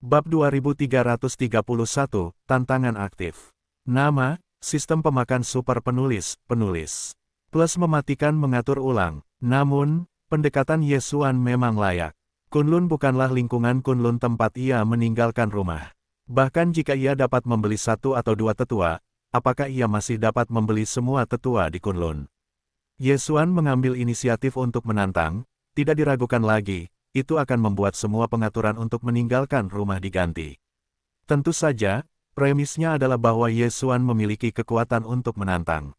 Bab 2331, Tantangan Aktif. Nama, Sistem Pemakan Super Penulis, Plus mematikan mengatur ulang. Namun, pendekatan Yesuan memang layak. Kunlun bukanlah lingkungan Kunlun tempat ia meninggalkan rumah. Bahkan jika ia dapat membeli satu atau dua tetua, apakah ia masih dapat membeli semua tetua di Kunlun? Yesuan mengambil inisiatif untuk menantang, tidak diragukan lagi. Itu akan membuat semua pengaturan untuk meninggalkan rumah diganti. Tentu saja, premisnya adalah bahwa Yesuan memiliki kekuatan untuk menantang.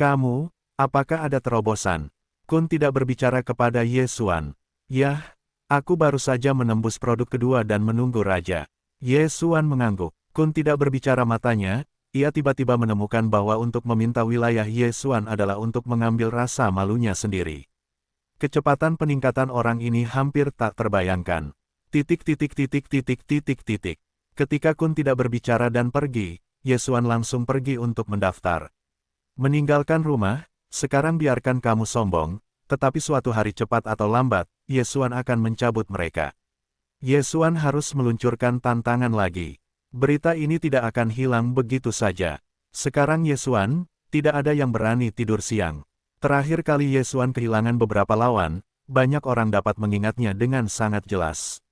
Kamu, apakah ada terobosan? Kun tidak berbicara kepada Yesuan. Yah, aku baru saja menembus produk kedua dan menunggu raja. Yesuan mengangguk. Kun tidak berbicara matanya, ia tiba-tiba menemukan bahwa untuk meminta wilayah Yesuan adalah untuk mengambil rasa malunya sendiri. Kecepatan peningkatan orang ini hampir tak terbayangkan. Ketika Kun tidak berbicara dan pergi, Yesuan langsung pergi untuk mendaftar. Meninggalkan rumah, sekarang biarkan kamu sombong, tetapi suatu hari cepat atau lambat, Yesuan akan mencabut mereka. Yesuan harus meluncurkan tantangan lagi. Berita ini tidak akan hilang begitu saja. Sekarang Yesuan, tidak ada yang berani tidur siang. Terakhir kali Yesuan kehilangan beberapa lawan, banyak orang dapat mengingatnya dengan sangat jelas.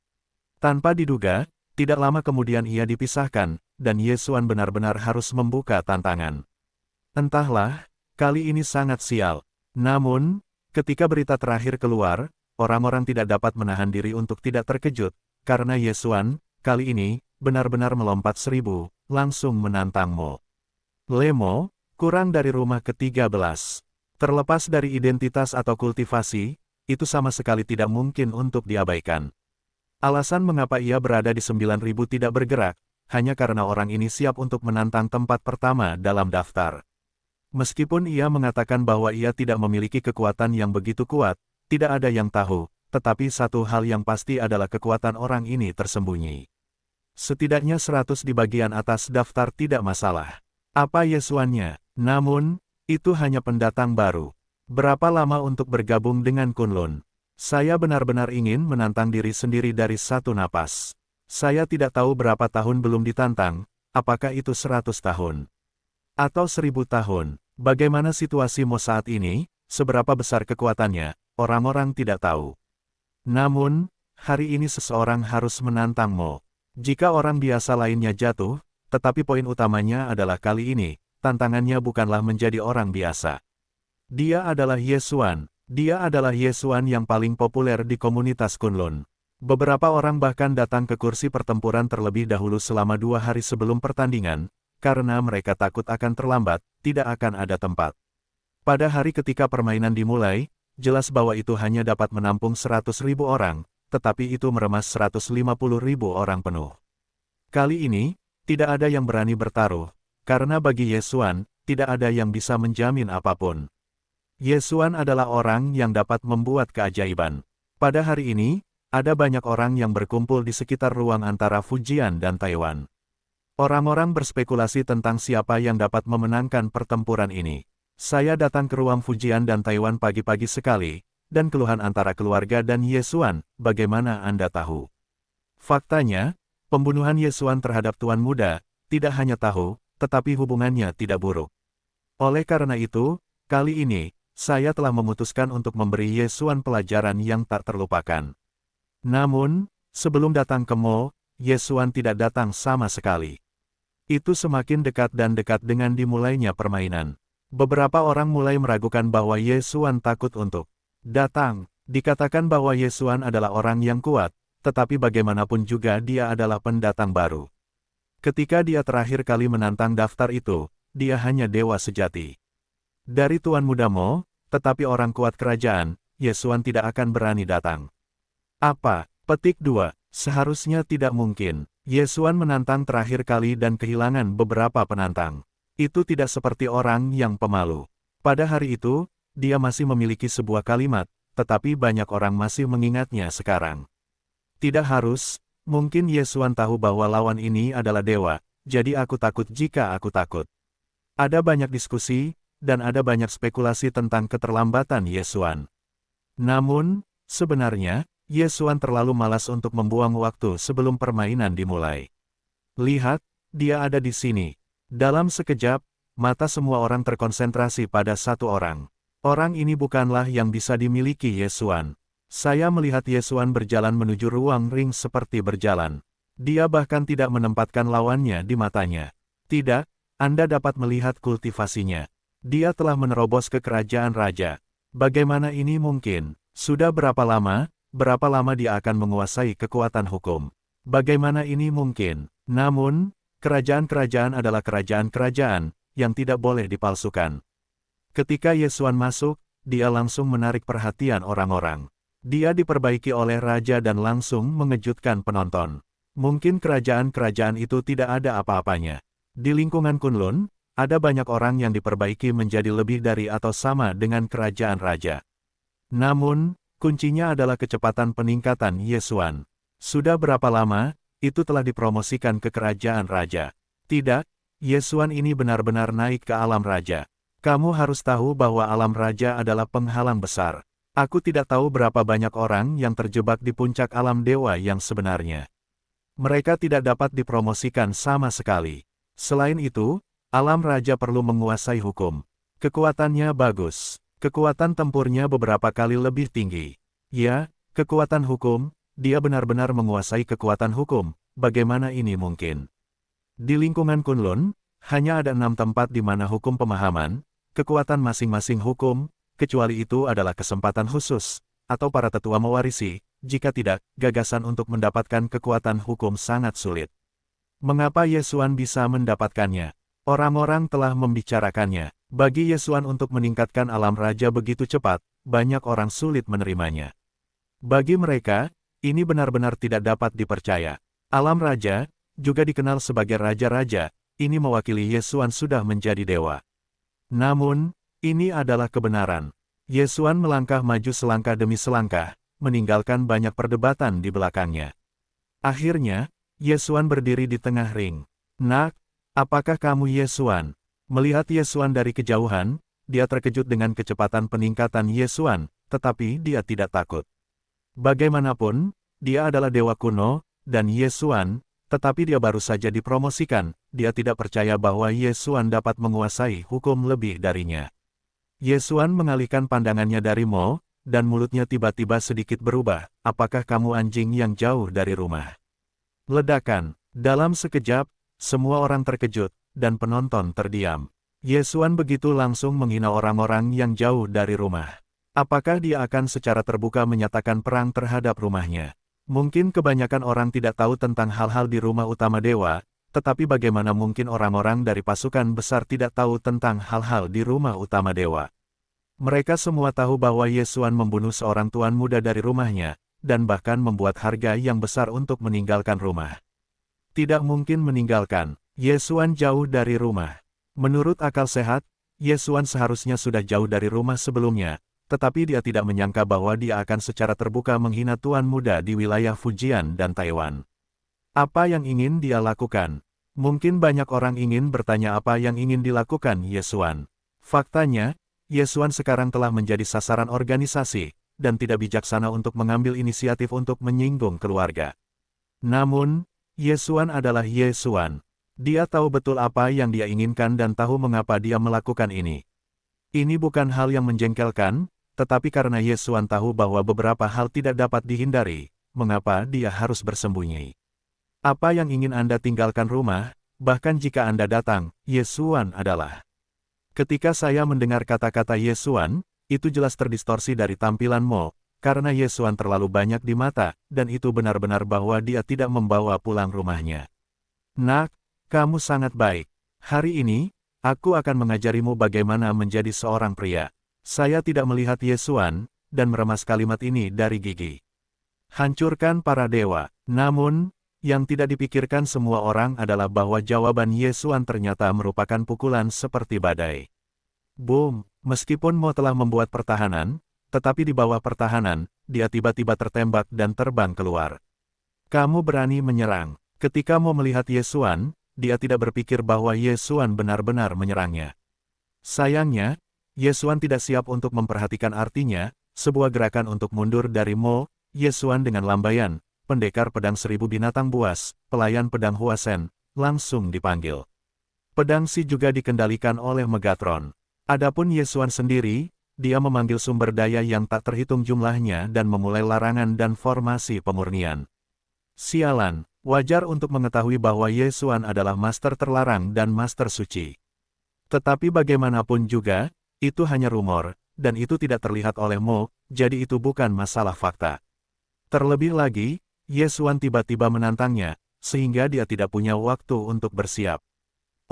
Tanpa diduga, tidak lama kemudian ia dipisahkan, dan Yesuan benar-benar harus membuka tantangan. Entahlah, kali ini sangat sial. Namun, ketika berita terakhir keluar, orang-orang tidak dapat menahan diri untuk tidak terkejut, karena Yesuan, kali ini, benar-benar melompat 1000, langsung menantangmu. Lemo, kurang dari rumah ke-13. Terlepas dari identitas atau kultivasi, itu sama sekali tidak mungkin untuk diabaikan. Alasan mengapa ia berada di 9000 tidak bergerak, hanya karena orang ini siap untuk menantang tempat pertama dalam daftar. Meskipun ia mengatakan bahwa ia tidak memiliki kekuatan yang begitu kuat, tidak ada yang tahu, tetapi satu hal yang pasti adalah kekuatan orang ini tersembunyi. Setidaknya 100 di bagian atas daftar tidak masalah. Apa Yesuannya? Namun, itu hanya pendatang baru. Berapa lama untuk bergabung dengan Kunlun? Saya benar-benar ingin menantang diri sendiri dari satu napas. Saya tidak tahu berapa tahun belum ditantang, apakah itu 100 tahun? Atau 1000 tahun? Bagaimana situasimu saat ini? Seberapa besar kekuatannya? Orang-orang tidak tahu. Namun, hari ini seseorang harus menantangmu. Jika orang biasa lainnya jatuh, tetapi poin utamanya adalah kali ini, tantangannya bukanlah menjadi orang biasa. Dia adalah Yesuan. Dia adalah Yesuan yang paling populer di komunitas Kunlun. Beberapa orang bahkan datang ke kursi pertempuran terlebih dahulu selama 2 hari sebelum pertandingan, karena mereka takut akan terlambat, tidak akan ada tempat. Pada hari ketika permainan dimulai, jelas bahwa itu hanya dapat menampung 100.000 orang, tetapi itu meremas 150.000 orang penuh. Kali ini, tidak ada yang berani bertaruh. Karena bagi Yesuan, tidak ada yang bisa menjamin apapun. Yesuan adalah orang yang dapat membuat keajaiban. Pada hari ini, ada banyak orang yang berkumpul di sekitar ruang antara Fujian dan Taiwan. Orang-orang berspekulasi tentang siapa yang dapat memenangkan pertempuran ini. Saya datang ke ruang Fujian dan Taiwan pagi-pagi sekali, dan keluhan antara keluarga dan Yesuan, bagaimana Anda tahu? Faktanya, pembunuhan Yesuan terhadap Tuan Muda, tidak hanya tahu, tetapi hubungannya tidak buruk. Oleh karena itu, kali ini, saya telah memutuskan untuk memberi Yesuan pelajaran yang tak terlupakan. Namun, sebelum datang ke mall, Yesuan tidak datang sama sekali. Itu semakin dekat dan dekat dengan dimulainya permainan. Beberapa orang mulai meragukan bahwa Yesuan takut untuk datang. Dikatakan bahwa Yesuan adalah orang yang kuat, tetapi bagaimanapun juga dia adalah pendatang baru. Ketika dia terakhir kali menantang daftar itu, dia hanya dewa sejati. Dari Tuan Muda Mo, tetapi orang kuat kerajaan, Yesuan tidak akan berani datang. Apa? Petik 2. Seharusnya tidak mungkin. Yesuan menantang terakhir kali dan kehilangan beberapa penantang. Itu tidak seperti orang yang pemalu. Pada hari itu, dia masih memiliki sebuah kalimat, tetapi banyak orang masih mengingatnya sekarang. Tidak harus. Mungkin Yesuan tahu bahwa lawan ini adalah dewa, jadi aku takut jika aku takut. Ada banyak diskusi, dan ada banyak spekulasi tentang keterlambatan Yesuan. Namun, sebenarnya, Yesuan terlalu malas untuk membuang waktu sebelum permainan dimulai. Lihat, dia ada di sini. Dalam sekejap, mata semua orang terkonsentrasi pada satu orang. Orang ini bukanlah yang bisa dimiliki Yesuan. Saya melihat Yesuan berjalan menuju ruang ring seperti berjalan. Dia bahkan tidak menempatkan lawannya di matanya. Tidak, Anda dapat melihat kultivasinya. Dia telah menerobos ke kerajaan raja. Bagaimana ini mungkin? Sudah berapa lama dia akan menguasai kekuatan hukum? Bagaimana ini mungkin? Namun, kerajaan-kerajaan adalah kerajaan-kerajaan yang tidak boleh dipalsukan. Ketika Yesuan masuk, dia langsung menarik perhatian orang-orang. Dia diperbaiki oleh raja dan langsung mengejutkan penonton. Mungkin kerajaan-kerajaan itu tidak ada apa-apanya. Di lingkungan Kunlun, ada banyak orang yang diperbaiki menjadi lebih dari atau sama dengan kerajaan raja. Namun, kuncinya adalah kecepatan peningkatan Yesuan. Sudah berapa lama, itu telah dipromosikan ke kerajaan raja. Tidak, Yesuan ini benar-benar naik ke alam raja. Kamu harus tahu bahwa alam raja adalah penghalang besar. Aku tidak tahu berapa banyak orang yang terjebak di puncak alam dewa yang sebenarnya. Mereka tidak dapat dipromosikan sama sekali. Selain itu, alam raja perlu menguasai hukum. Kekuatannya bagus. Kekuatan tempurnya beberapa kali lebih tinggi. Ya, kekuatan hukum, dia benar-benar menguasai kekuatan hukum. Bagaimana ini mungkin? Di lingkungan Kunlun, hanya ada 6 tempat di mana hukum pemahaman, kekuatan masing-masing hukum, kecuali itu adalah kesempatan khusus, atau para tetua mewarisi. Jika tidak, gagasan untuk mendapatkan kekuatan hukum sangat sulit. Mengapa Yesuan bisa mendapatkannya? Orang-orang telah membicarakannya. Bagi Yesuan untuk meningkatkan alam raja begitu cepat, banyak orang sulit menerimanya. Bagi mereka, ini benar-benar tidak dapat dipercaya. Alam raja, juga dikenal sebagai raja-raja, ini mewakili Yesuan sudah menjadi dewa. Namun, ini adalah kebenaran. Yesuan melangkah maju selangkah demi selangkah, meninggalkan banyak perdebatan di belakangnya. Akhirnya, Yesuan berdiri di tengah ring. Nak, apakah kamu Yesuan? Melihat Yesuan dari kejauhan, dia terkejut dengan kecepatan peningkatan Yesuan, tetapi dia tidak takut. Bagaimanapun, dia adalah dewa kuno, dan Yesuan, tetapi dia baru saja dipromosikan, dia tidak percaya bahwa Yesuan dapat menguasai hukum lebih darinya. Yesuan mengalihkan pandangannya dari Mo, dan mulutnya tiba-tiba sedikit berubah, apakah kamu anjing yang jauh dari rumah? Ledakan. Dalam sekejap, semua orang terkejut, dan penonton terdiam. Yesuan begitu langsung menghina orang-orang yang jauh dari rumah. Apakah dia akan secara terbuka menyatakan perang terhadap rumahnya? Mungkin kebanyakan orang tidak tahu tentang hal-hal di rumah utama dewa, tetapi bagaimana mungkin orang-orang dari pasukan besar tidak tahu tentang hal-hal di rumah utama dewa? Mereka semua tahu bahwa Yesuan membunuh seorang tuan muda dari rumahnya, dan bahkan membuat harga yang besar untuk meninggalkan rumah. Tidak mungkin meninggalkan. Yesuan jauh dari rumah. Menurut akal sehat, Yesuan seharusnya sudah jauh dari rumah sebelumnya, tetapi dia tidak menyangka bahwa dia akan secara terbuka menghina tuan muda di wilayah Fujian dan Taiwan. Apa yang ingin dia lakukan? Mungkin banyak orang ingin bertanya apa yang ingin dilakukan Yesuan. Faktanya, Yesuan sekarang telah menjadi sasaran organisasi, dan tidak bijaksana untuk mengambil inisiatif untuk menyinggung keluarga. Namun, Yesuan adalah Yesuan. Dia tahu betul apa yang dia inginkan dan tahu mengapa dia melakukan ini. Ini bukan hal yang menjengkelkan, tetapi karena Yesuan tahu bahwa beberapa hal tidak dapat dihindari, mengapa dia harus bersembunyi. Apa yang ingin Anda tinggalkan rumah, bahkan jika Anda datang, Yesuan adalah. Ketika saya mendengar kata-kata Yesuan, itu jelas terdistorsi dari tampilan Mo, karena Yesuan terlalu banyak di mata, dan itu benar-benar bahwa dia tidak membawa pulang rumahnya. Nak, kamu sangat baik. Hari ini, aku akan mengajarimu bagaimana menjadi seorang pria. Saya tidak melihat Yesuan, dan meremas kalimat ini dari gigi. Hancurkan para dewa. Namun, yang tidak dipikirkan semua orang adalah bahwa jawaban Yesuan ternyata merupakan pukulan seperti badai. Boom! Meskipun Mo telah membuat pertahanan, tetapi di bawah pertahanan, dia tiba-tiba tertembak dan terbang keluar. Kamu berani menyerang. Ketika Mo melihat Yesuan, dia tidak berpikir bahwa Yesuan benar-benar menyerangnya. Sayangnya, Yesuan tidak siap untuk memperhatikan artinya, sebuah gerakan untuk mundur dari Mo, Yesuan dengan lambaian, pendekar pedang 1000 binatang buas, pelayan pedang Huasen, langsung dipanggil. Pedang Si juga dikendalikan oleh Megatron. Adapun Yesuan sendiri, dia memanggil sumber daya yang tak terhitung jumlahnya dan memulai larangan dan formasi pemurnian. Sialan, wajar untuk mengetahui bahwa Yesuan adalah master terlarang dan master suci. Tetapi bagaimanapun juga, itu hanya rumor, dan itu tidak terlihat oleh Mo, jadi itu bukan masalah fakta. Terlebih lagi, Yesuan tiba-tiba menantangnya, sehingga dia tidak punya waktu untuk bersiap.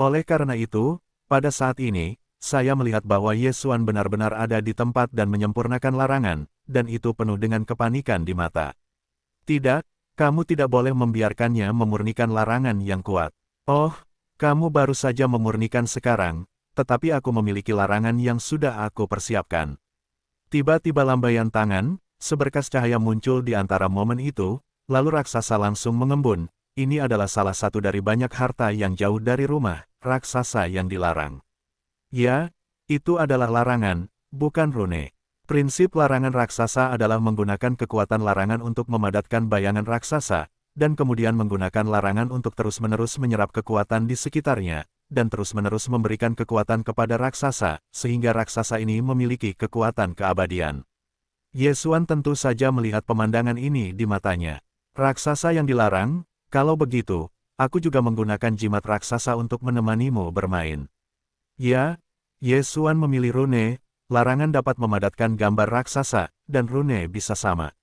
Oleh karena itu, pada saat ini, saya melihat bahwa Yesuan benar-benar ada di tempat dan menyempurnakan larangan, dan itu penuh dengan kepanikan di mata. Tidak, kamu tidak boleh membiarkannya memurnikan larangan yang kuat. Oh, kamu baru saja memurnikan sekarang, tetapi aku memiliki larangan yang sudah aku persiapkan. Tiba-tiba lambaian tangan, seberkas cahaya muncul di antara momen itu, lalu raksasa langsung mengembun. Ini adalah salah satu dari banyak harta yang jauh dari rumah, raksasa yang dilarang. Ya, itu adalah larangan, bukan rune. Prinsip larangan raksasa adalah menggunakan kekuatan larangan untuk memadatkan bayangan raksasa, dan kemudian menggunakan larangan untuk terus-menerus menyerap kekuatan di sekitarnya, dan terus-menerus memberikan kekuatan kepada raksasa, sehingga raksasa ini memiliki kekuatan keabadian. Yesuan tentu saja melihat pemandangan ini di matanya. Raksasa yang dilarang, kalau begitu, aku juga menggunakan jimat raksasa untuk menemanimu bermain. Ya, Yesuan memilih rune, larangan dapat memadatkan gambar raksasa, dan rune bisa sama.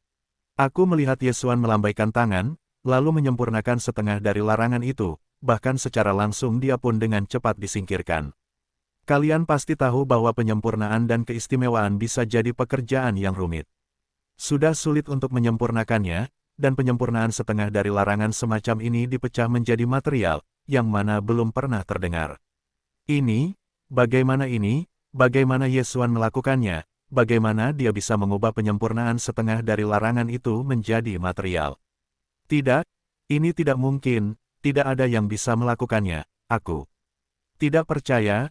Aku melihat Yesuan melambaikan tangan, lalu menyempurnakan setengah dari larangan itu, bahkan secara langsung dia pun dengan cepat disingkirkan. Kalian pasti tahu bahwa penyempurnaan dan keistimewaan bisa jadi pekerjaan yang rumit. Sudah sulit untuk menyempurnakannya, dan penyempurnaan setengah dari larangan semacam ini dipecah menjadi material, yang mana belum pernah terdengar. Bagaimana Yesuan melakukannya, bagaimana dia bisa mengubah penyempurnaan setengah dari larangan itu menjadi material. Tidak, ini tidak mungkin, tidak ada yang bisa melakukannya, aku tidak percaya.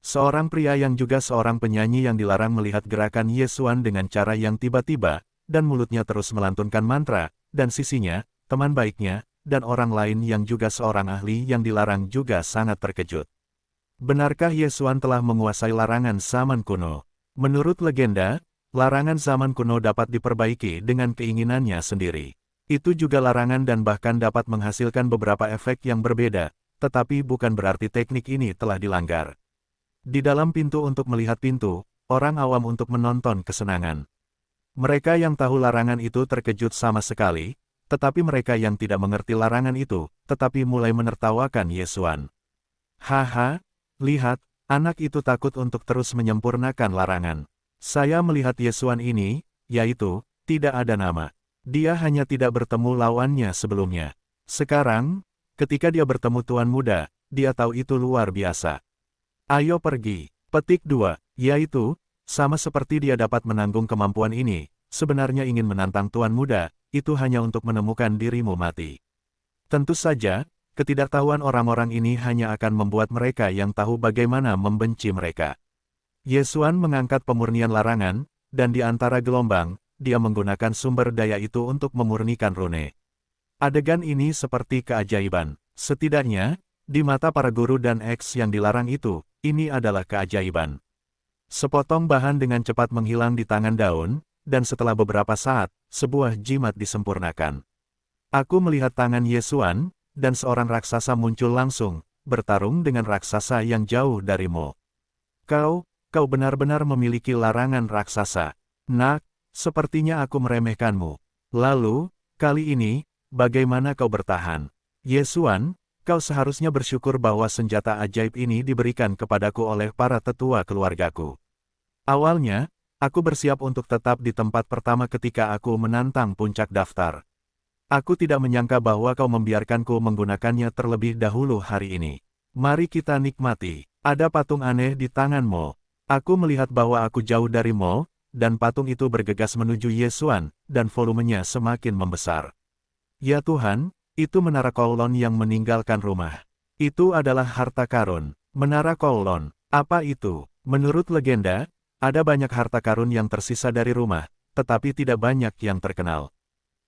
Seorang pria yang juga seorang penyanyi yang dilarang melihat gerakan Yesuan dengan cara yang tiba-tiba, dan mulutnya terus melantunkan mantra, dan sisinya, teman baiknya, dan orang lain yang juga seorang ahli yang dilarang juga sangat terkejut. Benarkah Yesuan telah menguasai larangan zaman kuno? Menurut legenda, larangan zaman kuno dapat diperbaiki dengan keinginannya sendiri. Itu juga larangan dan bahkan dapat menghasilkan beberapa efek yang berbeda, tetapi bukan berarti teknik ini telah dilanggar. Di dalam pintu untuk melihat pintu, orang awam untuk menonton kesenangan. Mereka yang tahu larangan itu terkejut sama sekali, tetapi mereka yang tidak mengerti larangan itu, tetapi mulai menertawakan Yesuan. Haha, lihat, anak itu takut untuk terus menyempurnakan larangan. Saya melihat Yesuan ini, yaitu, tidak ada nama. Dia hanya tidak bertemu lawannya sebelumnya. Sekarang, ketika dia bertemu Tuan Muda, dia tahu itu luar biasa. Ayo pergi. Petik 2, yaitu, sama seperti dia dapat menanggung kemampuan ini, sebenarnya ingin menantang Tuan Muda, itu hanya untuk menemukan dirimu mati. Tentu saja, ketidaktahuan orang-orang ini hanya akan membuat mereka yang tahu bagaimana membenci mereka. Yesuan mengangkat pemurnian larangan, dan di antara gelombang, dia menggunakan sumber daya itu untuk memurnikan rune. Adegan ini seperti keajaiban. Setidaknya, di mata para guru dan X yang dilarang itu, ini adalah keajaiban. Sepotong bahan dengan cepat menghilang di tangan daun, dan setelah beberapa saat, sebuah jimat disempurnakan. Aku melihat tangan Yesuan, dan seorang raksasa muncul langsung, bertarung dengan raksasa yang jauh darimu. Kau benar-benar memiliki larangan raksasa. Nak, sepertinya aku meremehkanmu. Lalu, kali ini, bagaimana kau bertahan? Yesuan, kau seharusnya bersyukur bahwa senjata ajaib ini diberikan kepadaku oleh para tetua keluargaku. Awalnya, aku bersiap untuk tetap di tempat pertama ketika aku menantang puncak daftar. Aku tidak menyangka bahwa kau membiarkanku menggunakannya terlebih dahulu hari ini. Mari kita nikmati. Ada patung aneh di tanganmu. Aku melihat bahwa aku jauh dari Mo, dan patung itu bergegas menuju Yesuan, dan volumenya semakin membesar. Ya Tuhan, itu Menara Kowloon yang meninggalkan rumah. Itu adalah harta karun. Menara Kowloon, apa itu? Menurut legenda, ada banyak harta karun yang tersisa dari rumah, tetapi tidak banyak yang terkenal.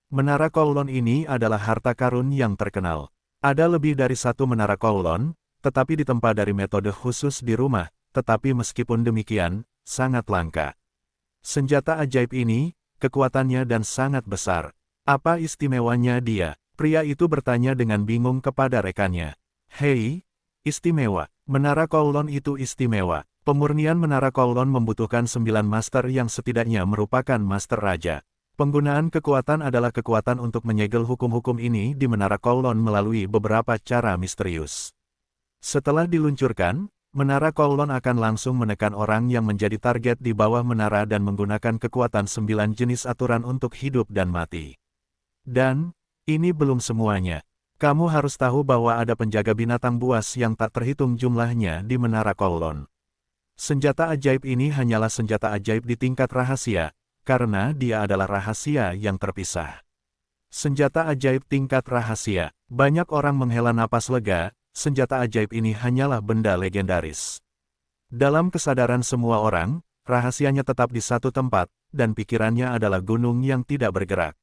Menara Kowloon ini adalah harta karun yang terkenal. Ada lebih dari satu menara Kowloon, tetapi ditempa dari metode khusus di rumah, tetapi meskipun demikian, sangat langka. Senjata ajaib ini, kekuatannya dan sangat besar. Apa istimewanya dia? Pria itu bertanya dengan bingung kepada rekannya. Hei, istimewa. Menara Kowloon itu istimewa. Pemurnian Menara Kowloon membutuhkan 9 master yang setidaknya merupakan master raja. Penggunaan kekuatan adalah kekuatan untuk menyegel hukum-hukum ini di Menara Kowloon melalui beberapa cara misterius. Setelah diluncurkan, Menara Kowloon akan langsung menekan orang yang menjadi target di bawah menara dan menggunakan kekuatan 9 jenis aturan untuk hidup dan mati. Dan, ini belum semuanya. Kamu harus tahu bahwa ada penjaga binatang buas yang tak terhitung jumlahnya di Menara Kowloon. Senjata ajaib ini hanyalah senjata ajaib di tingkat rahasia, karena dia adalah rahasia yang terpisah. Senjata ajaib tingkat rahasia. Banyak orang menghela napas lega, senjata ajaib ini hanyalah benda legendaris. Dalam kesadaran semua orang, rahasianya tetap di satu tempat, dan pikirannya adalah gunung yang tidak bergerak.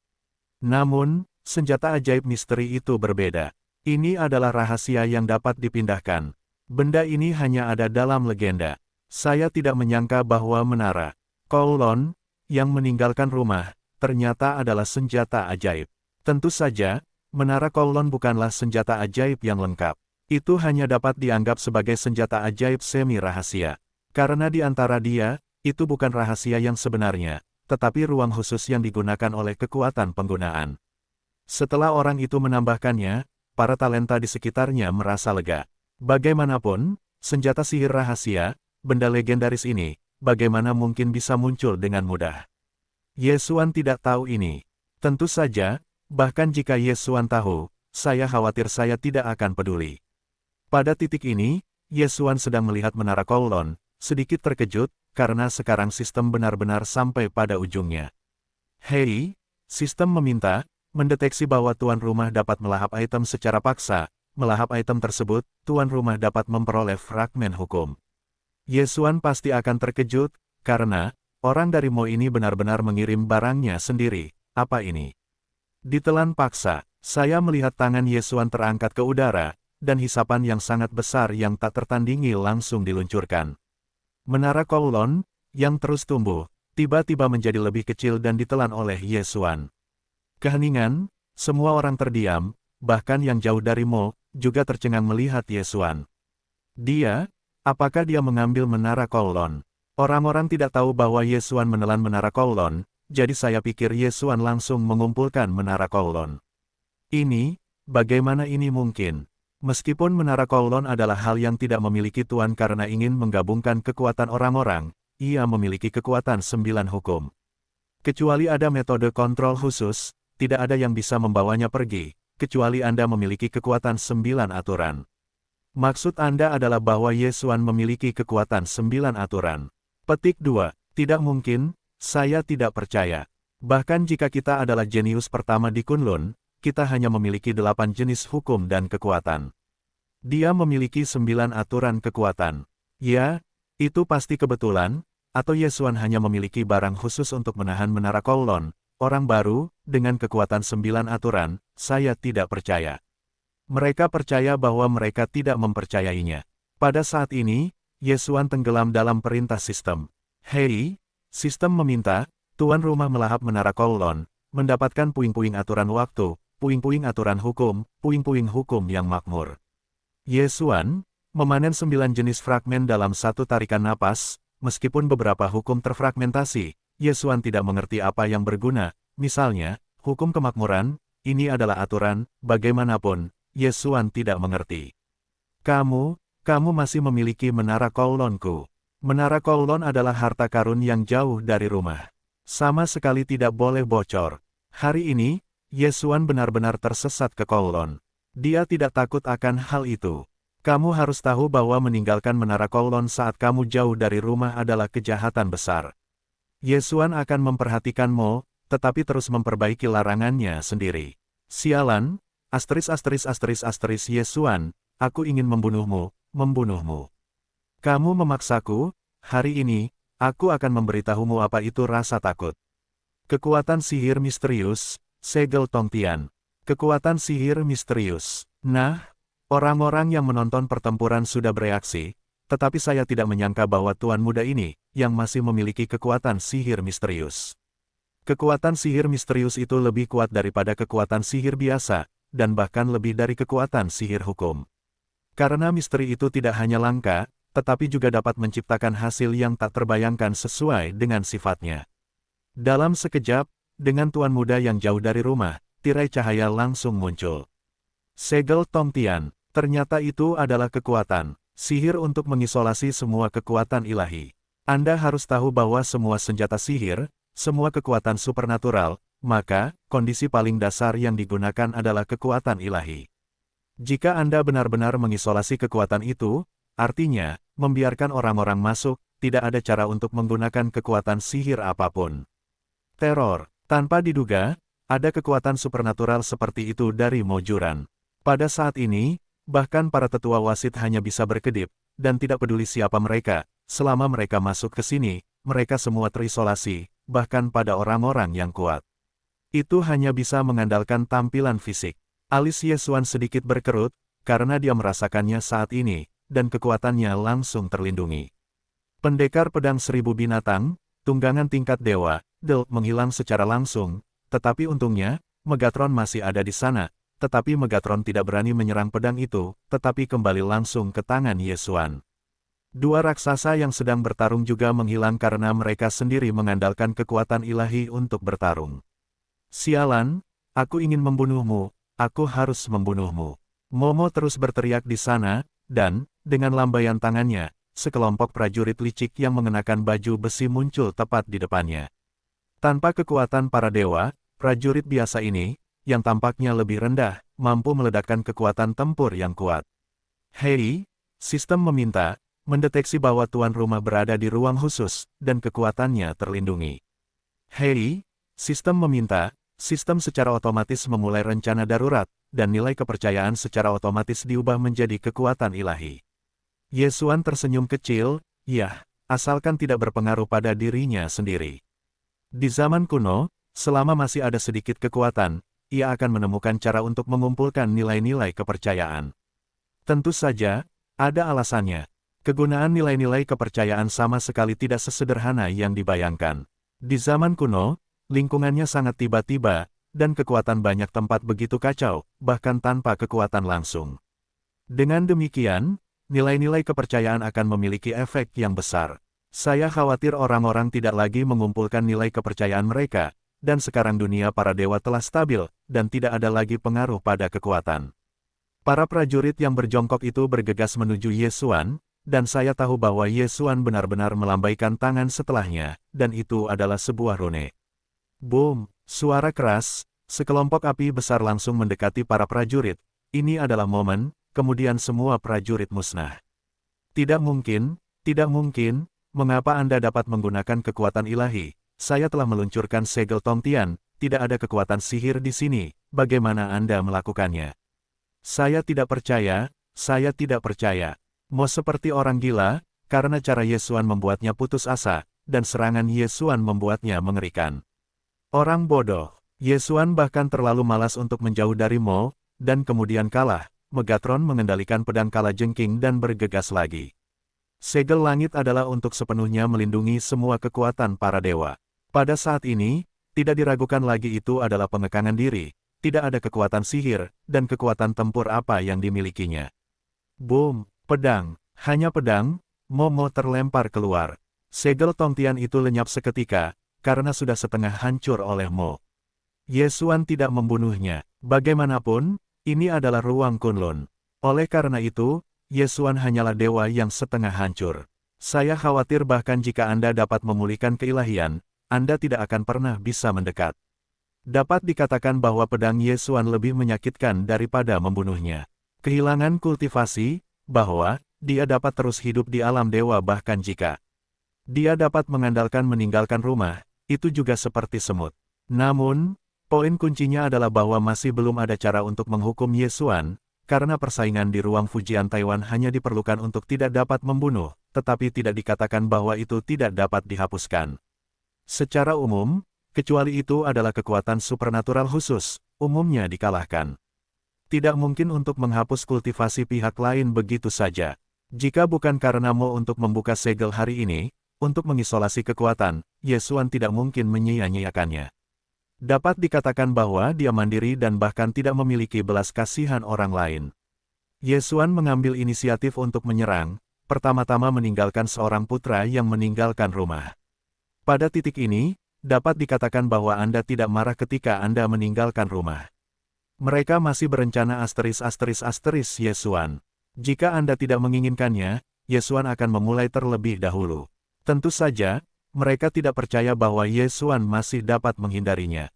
Namun, senjata ajaib misteri itu berbeda. Ini adalah rahasia yang dapat dipindahkan. Benda ini hanya ada dalam legenda. Saya tidak menyangka bahwa Menara Kowloon yang meninggalkan rumah, ternyata adalah senjata ajaib. Tentu saja, Menara Kowloon bukanlah senjata ajaib yang lengkap. Itu hanya dapat dianggap sebagai senjata ajaib semi-rahasia. Karena di antara dia, itu bukan rahasia yang sebenarnya, tetapi ruang khusus yang digunakan oleh kekuatan penggunaan. Setelah orang itu menambahkannya, para talenta di sekitarnya merasa lega. Bagaimanapun, senjata sihir rahasia, benda legendaris ini, bagaimana mungkin bisa muncul dengan mudah? Ye Xuan tidak tahu ini. Tentu saja, bahkan jika Ye Xuan tahu, saya khawatir saya tidak akan peduli. Pada titik ini, Ye Xuan sedang melihat Menara Kowloon, sedikit terkejut, karena sekarang sistem benar-benar sampai pada ujungnya. Hei, sistem meminta, mendeteksi bahwa tuan rumah dapat melahap item secara paksa. Melahap item tersebut, tuan rumah dapat memperoleh fragmen hukum. Ye Xuan pasti akan terkejut, karena, orang dari Mo ini benar-benar mengirim barangnya sendiri. Apa ini? Ditelan paksa, saya melihat tangan Ye Xuan terangkat ke udara, dan hisapan yang sangat besar yang tak tertandingi langsung diluncurkan. Menara Kowloon, yang terus tumbuh, tiba-tiba menjadi lebih kecil dan ditelan oleh Ye Xuan. Keheningan, semua orang terdiam, bahkan yang jauh dari Mo, juga tercengang melihat Ye Xuan. Apakah dia mengambil Menara Kowloon? Orang-orang tidak tahu bahwa Ye Xuan menelan Menara Kowloon, jadi saya pikir Ye Xuan langsung mengumpulkan Menara Kowloon. Bagaimana ini mungkin? Meskipun Menara Kowloon adalah hal yang tidak memiliki tuan karena ingin menggabungkan kekuatan orang-orang, ia memiliki kekuatan 9 hukum. Kecuali ada metode kontrol khusus, tidak ada yang bisa membawanya pergi, kecuali Anda memiliki kekuatan 9 aturan. Maksud Anda adalah bahwa Ye Xuan memiliki kekuatan 9 aturan. Petik 2. Tidak mungkin, saya tidak percaya. Bahkan jika kita adalah jenius pertama di Kunlun, kita hanya memiliki 8 jenis hukum dan kekuatan. Dia memiliki 9 aturan kekuatan. Ya, itu pasti kebetulan, atau Ye Xuan hanya memiliki barang khusus untuk menahan Menara Kowloon, orang baru, dengan kekuatan 9 aturan, saya tidak percaya. Mereka percaya bahwa mereka tidak mempercayainya. Pada saat ini, Ye Xuan tenggelam dalam perintah sistem. Hei, sistem meminta, tuan rumah melahap Menara Kowloon, mendapatkan puing-puing aturan waktu, puing-puing aturan hukum, puing-puing hukum yang makmur. Ye Xuan, memanen 9 jenis fragmen dalam satu tarikan napas, meskipun beberapa hukum terfragmentasi, Ye Xuan tidak mengerti apa yang berguna, misalnya, hukum kemakmuran, ini adalah aturan, bagaimanapun, Ye Xuan tidak mengerti. Kamu masih memiliki Menara Kowloonku. Menara Kowloon adalah harta karun yang jauh dari rumah. Sama sekali tidak boleh bocor. Hari ini, Ye Xuan benar-benar tersesat ke Kowloon. Dia tidak takut akan hal itu. Kamu harus tahu bahwa meninggalkan Menara Kowloon saat kamu jauh dari rumah adalah kejahatan besar. Ye Xuan akan memperhatikan Mo, tetapi terus memperbaiki larangannya sendiri. Sialan! Ye Xuan, aku ingin membunuhmu. Kamu memaksaku, hari ini, aku akan memberitahumu apa itu rasa takut. Kekuatan sihir misterius, segel Tongtian. Kekuatan sihir misterius. Nah, orang-orang yang menonton pertempuran sudah bereaksi, tetapi saya tidak menyangka bahwa tuan muda ini, yang masih memiliki kekuatan sihir misterius. Kekuatan sihir misterius itu lebih kuat daripada kekuatan sihir biasa, dan bahkan lebih dari kekuatan sihir hukum. Karena misteri itu tidak hanya langka, tetapi juga dapat menciptakan hasil yang tak terbayangkan sesuai dengan sifatnya. Dalam sekejap, dengan tuan muda yang jauh dari rumah, tirai cahaya langsung muncul. Segel Tongtian, ternyata itu adalah kekuatan sihir untuk mengisolasi semua kekuatan ilahi. Anda harus tahu bahwa semua senjata sihir, semua kekuatan supernatural, maka, kondisi paling dasar yang digunakan adalah kekuatan ilahi. Jika Anda benar-benar mengisolasi kekuatan itu, artinya, membiarkan orang-orang masuk, tidak ada cara untuk menggunakan kekuatan sihir apapun. Teror, tanpa diduga, ada kekuatan supernatural seperti itu dari Mojuran. Pada saat ini, bahkan para tetua wasit hanya bisa berkedip, dan tidak peduli siapa mereka, selama mereka masuk ke sini, mereka semua terisolasi, bahkan pada orang-orang yang kuat. Itu hanya bisa mengandalkan tampilan fisik. Alis Yesuan sedikit berkerut, karena dia merasakannya saat ini, dan kekuatannya langsung terlindungi. Pendekar pedang 1000 binatang, tunggangan tingkat dewa, menghilang secara langsung, tetapi untungnya, Megatron masih ada di sana, tetapi Megatron tidak berani menyerang pedang itu, tetapi kembali langsung ke tangan Yesuan. Dua raksasa yang sedang bertarung juga menghilang karena mereka sendiri mengandalkan kekuatan ilahi untuk bertarung. Sialan, aku ingin membunuhmu, aku harus membunuhmu. Momo terus berteriak di sana, dan, dengan lambaian tangannya, sekelompok prajurit licik yang mengenakan baju besi muncul tepat di depannya. Tanpa kekuatan para dewa, prajurit biasa ini, yang tampaknya lebih rendah, mampu meledakkan kekuatan tempur yang kuat. Hei, sistem meminta, mendeteksi bahwa tuan rumah berada di ruang khusus, dan kekuatannya terlindungi. Hei, sistem meminta, sistem secara otomatis memulai rencana darurat, dan nilai kepercayaan secara otomatis diubah menjadi kekuatan ilahi. Yesuan tersenyum kecil, ya, asalkan tidak berpengaruh pada dirinya sendiri. Di zaman kuno, selama masih ada sedikit kekuatan, ia akan menemukan cara untuk mengumpulkan nilai-nilai kepercayaan. Tentu saja, ada alasannya. Kegunaan nilai-nilai kepercayaan sama sekali tidak sesederhana yang dibayangkan. Di zaman kuno, lingkungannya sangat tiba-tiba, dan kekuatan banyak tempat begitu kacau, bahkan tanpa kekuatan langsung. Dengan demikian, nilai-nilai kepercayaan akan memiliki efek yang besar. Saya khawatir orang-orang tidak lagi mengumpulkan nilai kepercayaan mereka, dan sekarang dunia para dewa telah stabil, dan tidak ada lagi pengaruh pada kekuatan. Para prajurit yang berjongkok itu bergegas menuju Yesuan, dan saya tahu bahwa Yesuan benar-benar melambaikan tangan setelahnya, dan itu adalah sebuah rune. Boom, suara keras, sekelompok api besar langsung mendekati para prajurit. Ini adalah momen, kemudian semua prajurit musnah. Tidak mungkin, mengapa Anda dapat menggunakan kekuatan ilahi? Saya telah meluncurkan segel Tongtian, tidak ada kekuatan sihir di sini, bagaimana Anda melakukannya? Saya tidak percaya, Mo seperti orang gila, karena cara Yesuan membuatnya putus asa, dan serangan Yesuan membuatnya mengerikan. Orang bodoh, Yesuan bahkan terlalu malas untuk menjauh dari Mo, dan kemudian kalah. Megatron mengendalikan pedang kalajengking dan bergegas lagi. Segel langit adalah untuk sepenuhnya melindungi semua kekuatan para dewa. Pada saat ini, tidak diragukan lagi itu adalah pengekangan diri, tidak ada kekuatan sihir, dan kekuatan tempur apa yang dimilikinya. Boom, pedang, hanya pedang, Momo terlempar keluar. Segel Tongtian itu lenyap seketika, karena sudah setengah hancur oleh Mo. Yesuan tidak membunuhnya, bagaimanapun, ini adalah ruang Kunlun. Oleh karena itu, Yesuan hanyalah dewa yang setengah hancur. Saya khawatir bahkan jika Anda dapat memulihkan keilahian, Anda tidak akan pernah bisa mendekat. Dapat dikatakan bahwa pedang Yesuan lebih menyakitkan daripada membunuhnya. Kehilangan kultivasi, bahwa dia dapat terus hidup di alam dewa bahkan jika dia dapat mengandalkan meninggalkan rumah, itu juga seperti semut. Namun, poin kuncinya adalah bahwa masih belum ada cara untuk menghukum Yesuan, karena persaingan di ruang Fujian Taiwan hanya diperlukan untuk tidak dapat membunuh, tetapi tidak dikatakan bahwa itu tidak dapat dihapuskan. Secara umum, kecuali itu adalah kekuatan supernatural khusus, umumnya dikalahkan. Tidak mungkin untuk menghapus kultivasi pihak lain begitu saja. Jika bukan karena Mo untuk membuka segel hari ini, untuk mengisolasi kekuatan, Yesuan tidak mungkin menyia-nyiakannya. Dapat dikatakan bahwa dia mandiri dan bahkan tidak memiliki belas kasihan orang lain. Yesuan mengambil inisiatif untuk menyerang, pertama-tama meninggalkan seorang putra yang meninggalkan rumah. Pada titik ini, dapat dikatakan bahwa Anda tidak marah ketika Anda meninggalkan rumah. Mereka masih berencana **** Yesuan. Jika Anda tidak menginginkannya, Yesuan akan memulai terlebih dahulu. Tentu saja, mereka tidak percaya bahwa Yesuan masih dapat menghindarinya.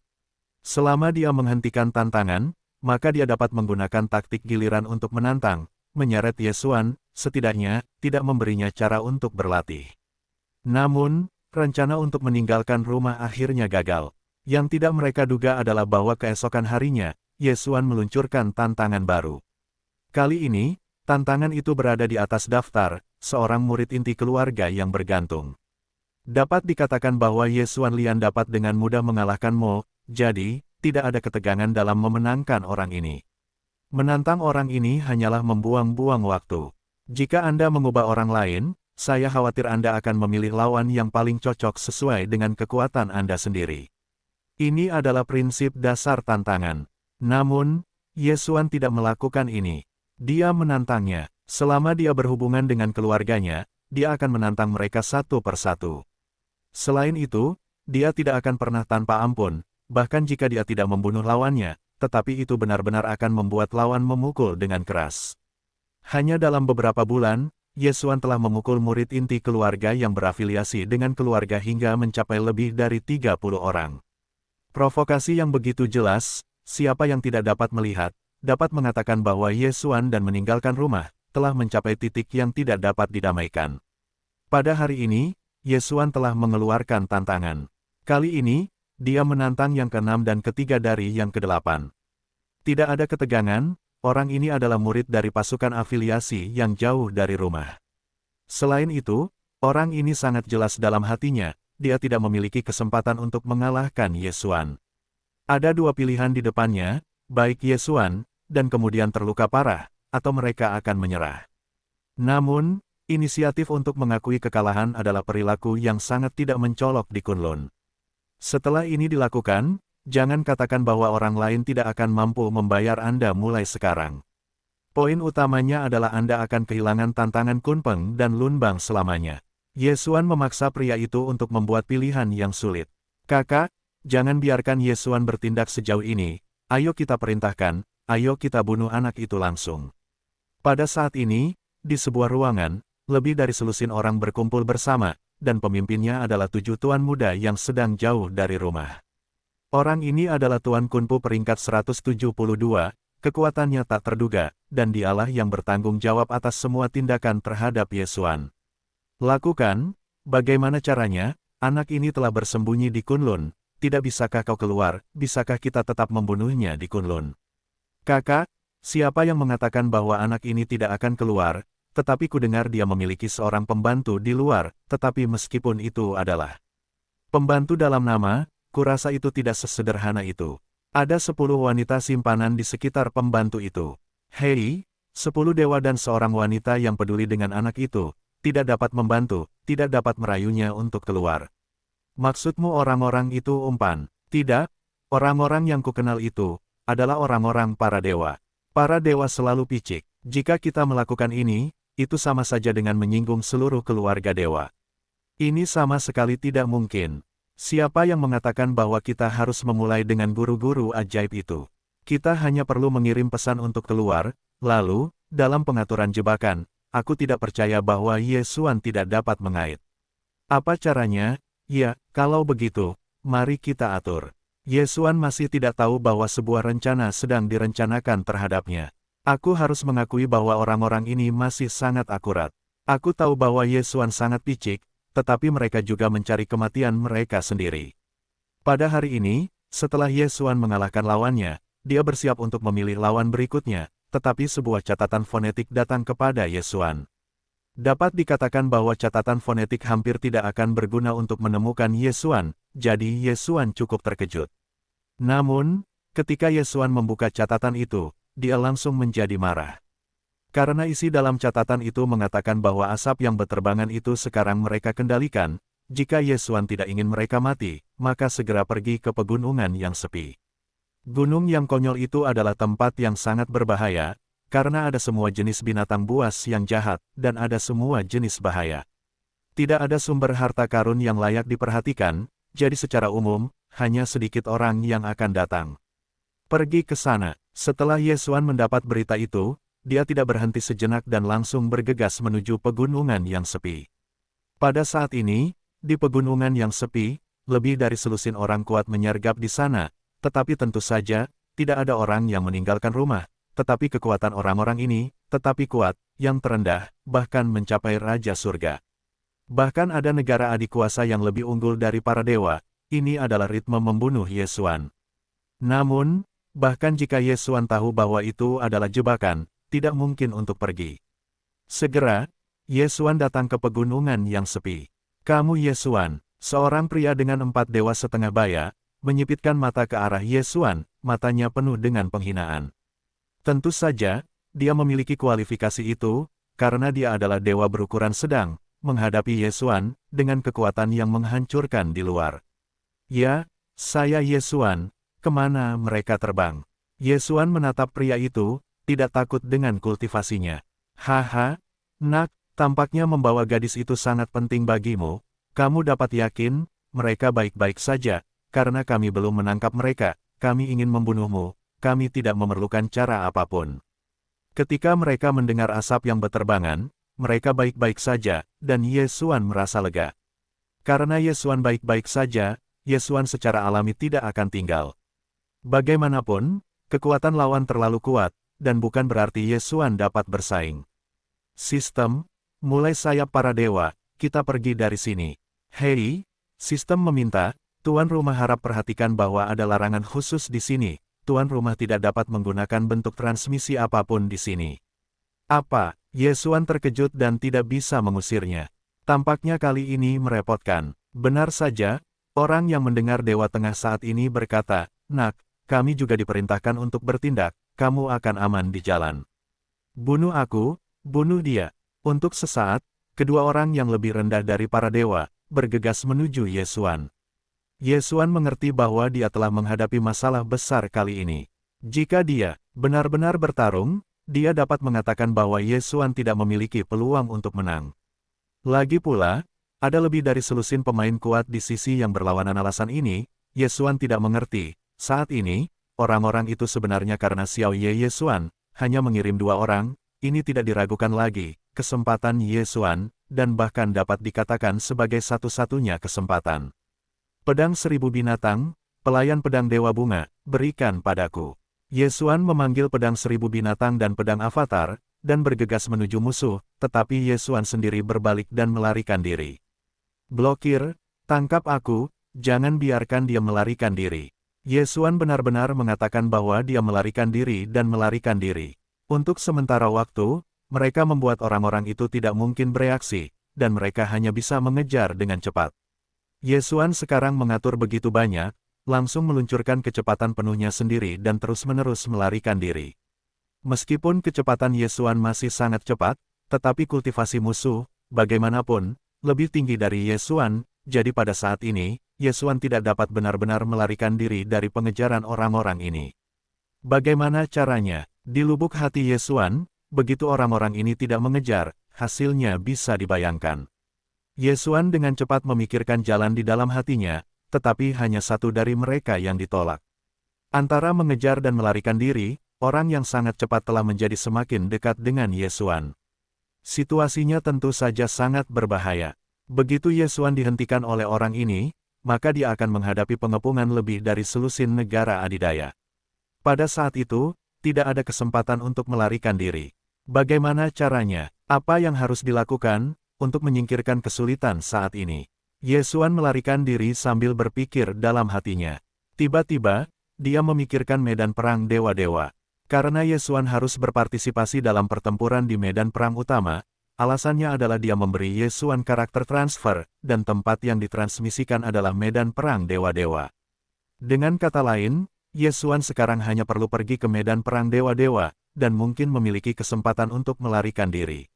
Selama dia menghentikan tantangan, maka dia dapat menggunakan taktik giliran untuk menantang, menyeret Yesuan, setidaknya, tidak memberinya cara untuk berlatih. Namun, rencana untuk meninggalkan rumah akhirnya gagal. Yang tidak mereka duga adalah bahwa keesokan harinya, Yesuan meluncurkan tantangan baru. Kali ini, tantangan itu berada di atas daftar, seorang murid inti keluarga yang bergantung. Dapat dikatakan bahwa Yesuan Lian dapat dengan mudah mengalahkan Mo, jadi, tidak ada ketegangan dalam memenangkan orang ini. Menantang orang ini hanyalah membuang-buang waktu. Jika Anda mengubah orang lain, saya khawatir Anda akan memilih lawan yang paling cocok sesuai dengan kekuatan Anda sendiri. Ini adalah prinsip dasar tantangan. Namun, Yesuan tidak melakukan ini. Dia menantangnya. Selama dia berhubungan dengan keluarganya, dia akan menantang mereka satu persatu. Selain itu, dia tidak akan pernah tanpa ampun, bahkan jika dia tidak membunuh lawannya, tetapi itu benar-benar akan membuat lawan memukul dengan keras. Hanya dalam beberapa bulan, Yesuan telah memukul murid inti keluarga yang berafiliasi dengan keluarga hingga mencapai lebih dari 30 orang. Provokasi yang begitu jelas, siapa yang tidak dapat melihat, dapat mengatakan bahwa Yesuan dan meninggalkan rumah, telah mencapai titik yang tidak dapat didamaikan. Pada hari ini, Yesuan telah mengeluarkan tantangan. Kali ini, dia menantang yang ke-6 dan ketiga dari yang ke-8. Tidak ada ketegangan, orang ini adalah murid dari pasukan afiliasi yang jauh dari rumah. Selain itu, orang ini sangat jelas dalam hatinya, dia tidak memiliki kesempatan untuk mengalahkan Yesuan. Ada dua pilihan di depannya, baik Yesuan, dan kemudian terluka parah, atau mereka akan menyerah. Namun, inisiatif untuk mengakui kekalahan adalah perilaku yang sangat tidak mencolok di Kunlun. Setelah ini dilakukan, jangan katakan bahwa orang lain tidak akan mampu membayar Anda mulai sekarang. Poin utamanya adalah Anda akan kehilangan tantangan Kunpeng dan Lunbang selamanya. Yesuan memaksa pria itu untuk membuat pilihan yang sulit. Kakak, jangan biarkan Yesuan bertindak sejauh ini, ayo kita perintahkan, ayo kita bunuh anak itu langsung. Pada saat ini, di sebuah ruangan, lebih dari selusin orang berkumpul bersama, dan pemimpinnya adalah 7 tuan muda yang sedang jauh dari rumah. Orang ini adalah Tuan Kunpu peringkat 172, kekuatannya tak terduga, dan dialah yang bertanggung jawab atas semua tindakan terhadap Yesuan. Lakukan, bagaimana caranya, anak ini telah bersembunyi di Kunlun, tidak bisakah kau keluar, bisakah kita tetap membunuhnya di Kunlun? Kakak, siapa yang mengatakan bahwa anak ini tidak akan keluar, tetapi kudengar dia memiliki seorang pembantu di luar, tetapi meskipun itu adalah pembantu dalam nama, kurasa itu tidak sesederhana itu. Ada 10 wanita simpanan di sekitar pembantu itu. Hei, 10 dewa dan seorang wanita yang peduli dengan anak itu, tidak dapat membantu, tidak dapat merayunya untuk keluar. Maksudmu orang-orang itu umpan? Tidak, orang-orang yang kukenal itu, adalah orang-orang para dewa. Para dewa selalu picik. Jika kita melakukan ini, itu sama saja dengan menyinggung seluruh keluarga dewa. Ini sama sekali tidak mungkin. Siapa yang mengatakan bahwa kita harus memulai dengan guru-guru ajaib itu? Kita hanya perlu mengirim pesan untuk keluar, lalu, dalam pengaturan jebakan, aku tidak percaya bahwa Yesuan tidak dapat mengait. Apa caranya? Ya, kalau begitu, mari kita atur. Yesuan masih tidak tahu bahwa sebuah rencana sedang direncanakan terhadapnya. Aku harus mengakui bahwa orang-orang ini masih sangat akurat. Aku tahu bahwa Yesuan sangat picik, tetapi mereka juga mencari kematian mereka sendiri. Pada hari ini, setelah Yesuan mengalahkan lawannya, dia bersiap untuk memilih lawan berikutnya, tetapi sebuah catatan fonetik datang kepada Yesuan. Dapat dikatakan bahwa catatan fonetik hampir tidak akan berguna untuk menemukan Yesuan, jadi Yesuan cukup terkejut. Namun, ketika Yesuan membuka catatan itu, dia langsung menjadi marah. Karena isi dalam catatan itu mengatakan bahwa asap yang berterbangan itu sekarang mereka kendalikan, jika Yesuan tidak ingin mereka mati, maka segera pergi ke pegunungan yang sepi. Gunung yang konyol itu adalah tempat yang sangat berbahaya, karena ada semua jenis binatang buas yang jahat, dan ada semua jenis bahaya. Tidak ada sumber harta karun yang layak diperhatikan, jadi secara umum, hanya sedikit orang yang akan datang. Pergi ke sana. Setelah Yesuan mendapat berita itu, dia tidak berhenti sejenak dan langsung bergegas menuju pegunungan yang sepi. Pada saat ini, di pegunungan yang sepi, lebih dari selusin orang kuat menyergap di sana, tetapi tentu saja, tidak ada orang yang meninggalkan rumah. Tetapi kekuatan orang-orang ini, tetapi kuat, yang terendah, bahkan mencapai Raja Surga. Bahkan ada negara adik kuasa yang lebih unggul dari para dewa, ini adalah ritme membunuh Yesuan. Namun, bahkan jika Yesuan tahu bahwa itu adalah jebakan, tidak mungkin untuk pergi. Segera, Yesuan datang ke pegunungan yang sepi. Kamu Yesuan, seorang pria dengan 4 dewa setengah baya, menyipitkan mata ke arah Yesuan, matanya penuh dengan penghinaan. Tentu saja, dia memiliki kualifikasi itu, karena dia adalah dewa berukuran sedang, menghadapi Yesuan, dengan kekuatan yang menghancurkan di luar. Ya, saya Yesuan, kemana mereka terbang? Yesuan menatap pria itu, tidak takut dengan kultivasinya. Haha, nak, tampaknya membawa gadis itu sangat penting bagimu, kamu dapat yakin, mereka baik-baik saja, karena kami belum menangkap mereka, kami ingin membunuhmu. Kami tidak memerlukan cara apapun. Ketika mereka mendengar asap yang berterbangan, mereka baik-baik saja, dan Yesuan merasa lega. Karena Yesuan baik-baik saja, Yesuan secara alami tidak akan tinggal. Bagaimanapun, kekuatan lawan terlalu kuat, dan bukan berarti Yesuan dapat bersaing. Sistem, mulai sayap para dewa, kita pergi dari sini. Hei, sistem meminta, tuan rumah harap perhatikan bahwa ada larangan khusus di sini. Tuan rumah tidak dapat menggunakan bentuk transmisi apapun di sini. Apa? Yesuan terkejut dan tidak bisa mengusirnya. Tampaknya kali ini merepotkan. Benar saja, orang yang mendengar Dewa Tengah saat ini berkata, "Nak, kami juga diperintahkan untuk bertindak, kamu akan aman di jalan. Bunuh aku, bunuh dia." Untuk sesaat, kedua orang yang lebih rendah dari para dewa, bergegas menuju Yesuan. Yesuan mengerti bahwa dia telah menghadapi masalah besar kali ini. Jika dia benar-benar bertarung, dia dapat mengatakan bahwa Yesuan tidak memiliki peluang untuk menang. Lagi pula, ada lebih dari selusin pemain kuat di sisi yang berlawanan alasan ini, Yesuan tidak mengerti. Saat ini, orang-orang itu sebenarnya karena Xiao Ye Yesuan, hanya mengirim 2 orang, ini tidak diragukan lagi, kesempatan Yesuan, dan bahkan dapat dikatakan sebagai satu-satunya kesempatan. Pedang 1000 binatang, pelayan pedang Dewa Bunga, berikan padaku. Yesuan memanggil pedang 1000 binatang dan pedang avatar, dan bergegas menuju musuh, tetapi Yesuan sendiri berbalik dan melarikan diri. Blokir, tangkap aku, jangan biarkan dia melarikan diri. Yesuan benar-benar mengatakan bahwa dia melarikan diri dan melarikan diri. Untuk sementara waktu, mereka membuat orang-orang itu tidak mungkin bereaksi, dan mereka hanya bisa mengejar dengan cepat. Yesuan sekarang mengatur begitu banyak, langsung meluncurkan kecepatan penuhnya sendiri dan terus-menerus melarikan diri. Meskipun kecepatan Yesuan masih sangat cepat, tetapi kultivasi musuh, bagaimanapun, lebih tinggi dari Yesuan, jadi pada saat ini, Yesuan tidak dapat benar-benar melarikan diri dari pengejaran orang-orang ini. Bagaimana caranya? Di lubuk hati Yesuan, begitu orang-orang ini tidak mengejar, hasilnya bisa dibayangkan. Yesuan dengan cepat memikirkan jalan di dalam hatinya, tetapi hanya satu dari mereka yang ditolak. Antara mengejar dan melarikan diri, orang yang sangat cepat telah menjadi semakin dekat dengan Yesuan. Situasinya tentu saja sangat berbahaya. Begitu Yesuan dihentikan oleh orang ini, maka dia akan menghadapi pengepungan lebih dari selusin negara adidaya. Pada saat itu, tidak ada kesempatan untuk melarikan diri. Bagaimana caranya? Apa yang harus dilakukan untuk menyingkirkan kesulitan saat ini? Yesuan melarikan diri sambil berpikir dalam hatinya. Tiba-tiba, dia memikirkan medan perang dewa-dewa. Karena Yesuan harus berpartisipasi dalam pertempuran di medan perang utama, alasannya adalah dia memberi Yesuan karakter transfer, dan tempat yang ditransmisikan adalah medan perang dewa-dewa. Dengan kata lain, Yesuan sekarang hanya perlu pergi ke medan perang dewa-dewa, dan mungkin memiliki kesempatan untuk melarikan diri.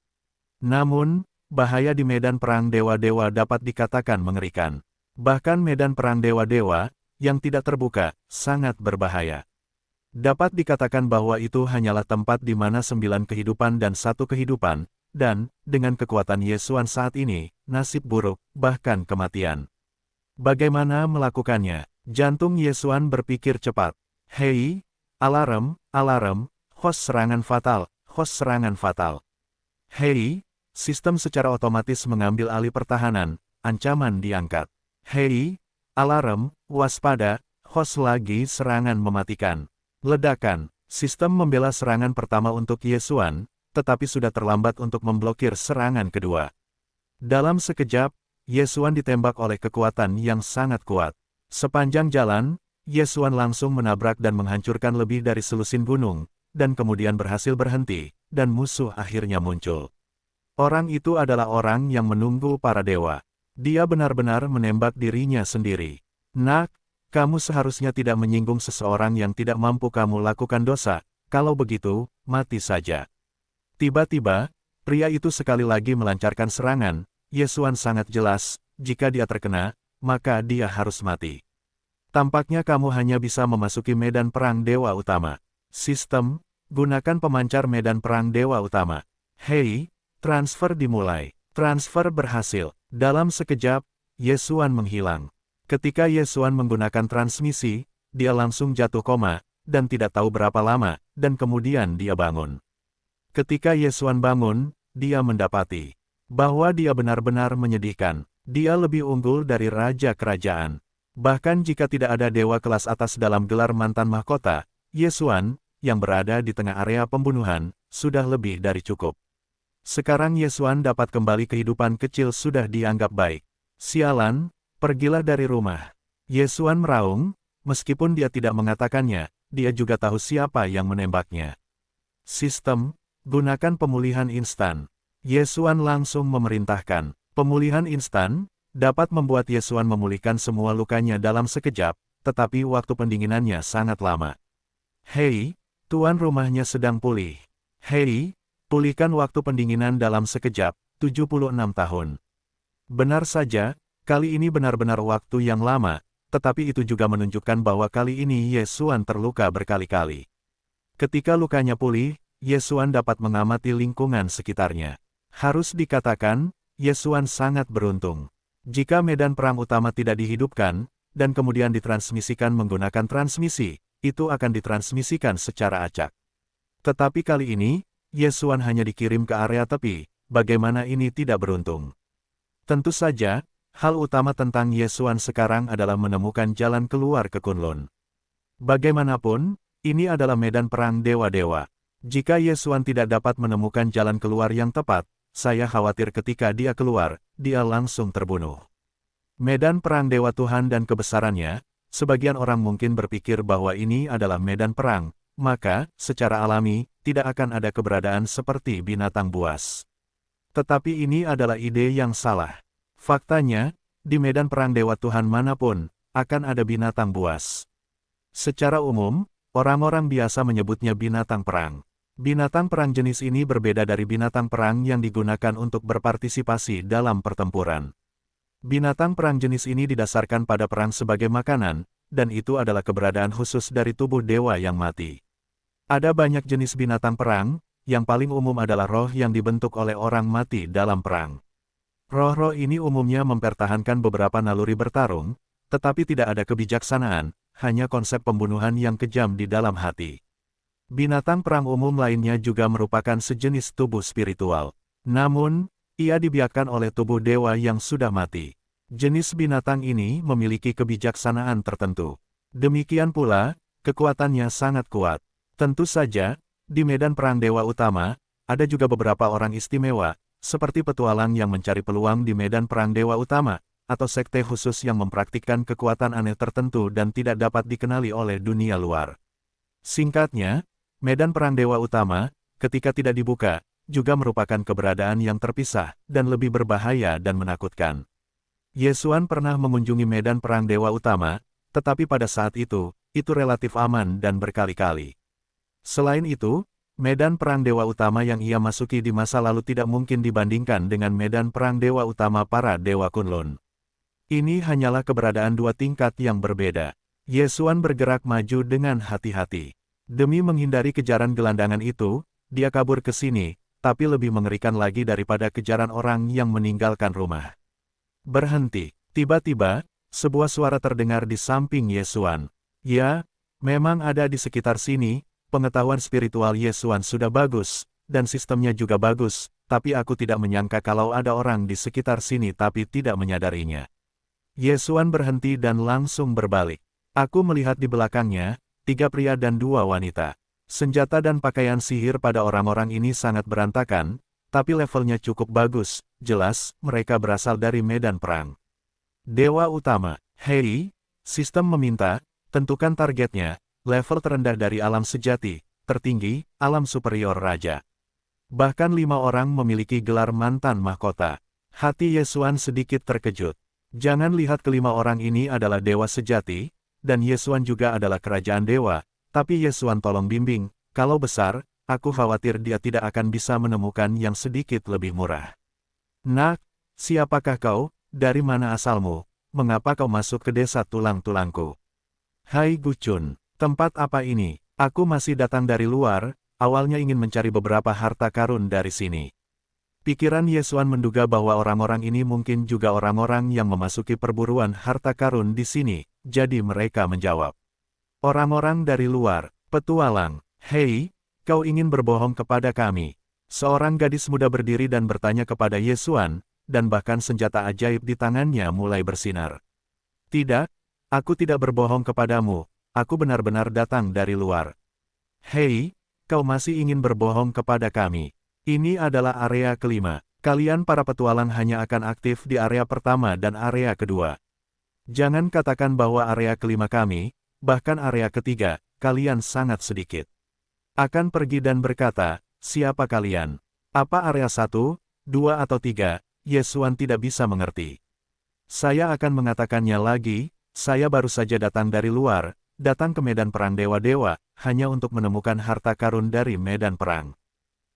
Namun, bahaya di medan perang dewa-dewa dapat dikatakan mengerikan. Bahkan medan perang dewa-dewa, yang tidak terbuka, sangat berbahaya. Dapat dikatakan bahwa itu hanyalah tempat di mana 9 kehidupan dan 1 kehidupan, dan, dengan kekuatan Yesuan saat ini, nasib buruk, bahkan kematian. Bagaimana melakukannya? Jantung Yesuan berpikir cepat. Hei, alarm, alarm, host serangan fatal, host serangan fatal. Hei, sistem secara otomatis mengambil alih pertahanan, ancaman diangkat. Hei, alarm, waspada, host lagi serangan mematikan. Ledakan, sistem membela serangan pertama untuk Yesuan, tetapi sudah terlambat untuk memblokir serangan kedua. Dalam sekejap, Yesuan ditembak oleh kekuatan yang sangat kuat. Sepanjang jalan, Yesuan langsung menabrak dan menghancurkan lebih dari selusin gunung, dan kemudian berhasil berhenti, dan musuh akhirnya muncul. Orang itu adalah orang yang menunggu para dewa. Dia benar-benar menembak dirinya sendiri. Nak, kamu seharusnya tidak menyinggung seseorang yang tidak mampu kamu lakukan dosa, kalau begitu, mati saja. Tiba-tiba, pria itu sekali lagi melancarkan serangan. Yesuan sangat jelas, jika dia terkena, maka dia harus mati. Tampaknya kamu hanya bisa memasuki medan perang dewa utama. Sistem, gunakan pemancar medan perang dewa utama. Hei, transfer dimulai. Transfer berhasil. Dalam sekejap, Yesuan menghilang. Ketika Yesuan menggunakan transmisi, dia langsung jatuh koma, dan tidak tahu berapa lama, dan kemudian dia bangun. Ketika Yesuan bangun, dia mendapati bahwa dia benar-benar menyedihkan. Dia lebih unggul dari raja kerajaan. Bahkan jika tidak ada dewa kelas atas dalam gelar mantan mahkota, Yesuan, yang berada di tengah area pembunuhan, sudah lebih dari cukup. Sekarang Yesuan dapat kembali kehidupan kecil sudah dianggap baik. Sialan, pergilah dari rumah. Yesuan meraung, meskipun dia tidak mengatakannya, dia juga tahu siapa yang menembaknya. Sistem, gunakan pemulihan instan. Yesuan langsung memerintahkan. Pemulihan instan dapat membuat Yesuan memulihkan semua lukanya dalam sekejap, tetapi waktu pendinginannya sangat lama. Hei, tuan rumahnya sedang pulih. Hei, pulihkan waktu pendinginan dalam sekejap, 76 tahun. Benar saja, kali ini benar-benar waktu yang lama, tetapi itu juga menunjukkan bahwa kali ini Yesuan terluka berkali-kali. Ketika lukanya pulih, Yesuan dapat mengamati lingkungan sekitarnya. Harus dikatakan, Yesuan sangat beruntung. Jika medan perang utama tidak dihidupkan, dan kemudian ditransmisikan menggunakan transmisi, itu akan ditransmisikan secara acak. Tetapi kali ini, Yesuan hanya dikirim ke area tepi, bagaimana ini tidak beruntung? Tentu saja, hal utama tentang Yesuan sekarang adalah menemukan jalan keluar ke Kunlun. Bagaimanapun, ini adalah medan perang dewa-dewa. Jika Yesuan tidak dapat menemukan jalan keluar yang tepat, saya khawatir ketika dia keluar, dia langsung terbunuh. Medan perang dewa Tuhan dan kebesarannya, sebagian orang mungkin berpikir bahwa ini adalah medan perang, maka, secara alami, tidak akan ada keberadaan seperti binatang buas. Tetapi ini adalah ide yang salah. Faktanya, di medan perang dewa Tuhan manapun, akan ada binatang buas. Secara umum, orang-orang biasa menyebutnya binatang perang. Binatang perang jenis ini berbeda dari binatang perang yang digunakan untuk berpartisipasi dalam pertempuran. Binatang perang jenis ini didasarkan pada perang sebagai makanan, dan itu adalah keberadaan khusus dari tubuh dewa yang mati. Ada banyak jenis binatang perang, yang paling umum adalah roh yang dibentuk oleh orang mati dalam perang. Roh-roh ini umumnya mempertahankan beberapa naluri bertarung, tetapi tidak ada kebijaksanaan, hanya konsep pembunuhan yang kejam di dalam hati. Binatang perang umum lainnya juga merupakan sejenis tubuh spiritual. Namun, ia dibiarkan oleh tubuh dewa yang sudah mati. Jenis binatang ini memiliki kebijaksanaan tertentu. Demikian pula, kekuatannya sangat kuat. Tentu saja, di medan perang dewa utama, ada juga beberapa orang istimewa, seperti petualang yang mencari peluang di medan perang dewa utama, atau sekte khusus yang mempraktikkan kekuatan aneh tertentu dan tidak dapat dikenali oleh dunia luar. Singkatnya, medan perang dewa utama, ketika tidak dibuka, juga merupakan keberadaan yang terpisah, dan lebih berbahaya dan menakutkan. Yesuan pernah mengunjungi medan perang Dewa Utama, tetapi pada saat itu relatif aman dan berkali-kali. Selain itu, medan perang Dewa Utama yang ia masuki di masa lalu tidak mungkin dibandingkan dengan medan perang Dewa Utama para Dewa Kunlun. Ini hanyalah keberadaan dua tingkat yang berbeda. Yesuan bergerak maju dengan hati-hati. Demi menghindari kejaran gelandangan itu, dia kabur ke sini, tapi lebih mengerikan lagi daripada kejaran orang yang meninggalkan rumah. Berhenti. Tiba-tiba, sebuah suara terdengar di samping Yesuan. Ya, memang ada di sekitar sini, pengetahuan spiritual Yesuan sudah bagus, dan sistemnya juga bagus, tapi aku tidak menyangka kalau ada orang di sekitar sini tapi tidak menyadarinya. Yesuan berhenti dan langsung berbalik. Aku melihat di belakangnya, 3 pria dan 2 wanita. Senjata dan pakaian sihir pada orang-orang ini sangat berantakan, tapi levelnya cukup bagus, jelas, mereka berasal dari medan perang. Dewa Utama, hei, sistem meminta, tentukan targetnya, level terendah dari alam sejati, tertinggi, alam superior raja. Bahkan 5 orang memiliki gelar mantan mahkota. Hati Yesuan sedikit terkejut. Jangan lihat kelima orang ini adalah dewa sejati, dan Yesuan juga adalah kerajaan dewa, tapi Yesuan tolong bimbing, kalau besar, aku khawatir dia tidak akan bisa menemukan yang sedikit lebih murah. Nak, siapakah kau, dari mana asalmu, mengapa kau masuk ke desa tulang-tulangku? Hai Gucun, tempat apa ini? Aku masih datang dari luar, awalnya ingin mencari beberapa harta karun dari sini. Pikiran Yesuan menduga bahwa orang-orang ini mungkin juga orang-orang yang memasuki perburuan harta karun di sini, jadi mereka menjawab. Orang-orang dari luar, petualang, hei, kau ingin berbohong kepada kami. Seorang gadis muda berdiri dan bertanya kepada Yesuan, dan bahkan senjata ajaib di tangannya mulai bersinar. Tidak, aku tidak berbohong kepadamu, aku benar-benar datang dari luar. Hei, kau masih ingin berbohong kepada kami. Ini adalah area kelima. Kalian para petualang hanya akan aktif di area pertama dan area kedua. Jangan katakan bahwa area kelima kami, bahkan area ketiga, kalian sangat sedikit. Akan pergi dan berkata, siapa kalian? Apa area 1, 2 atau 3, Yesuan tidak bisa mengerti. Saya akan mengatakannya lagi, saya baru saja datang dari luar, datang ke medan perang dewa-dewa, hanya untuk menemukan harta karun dari medan perang.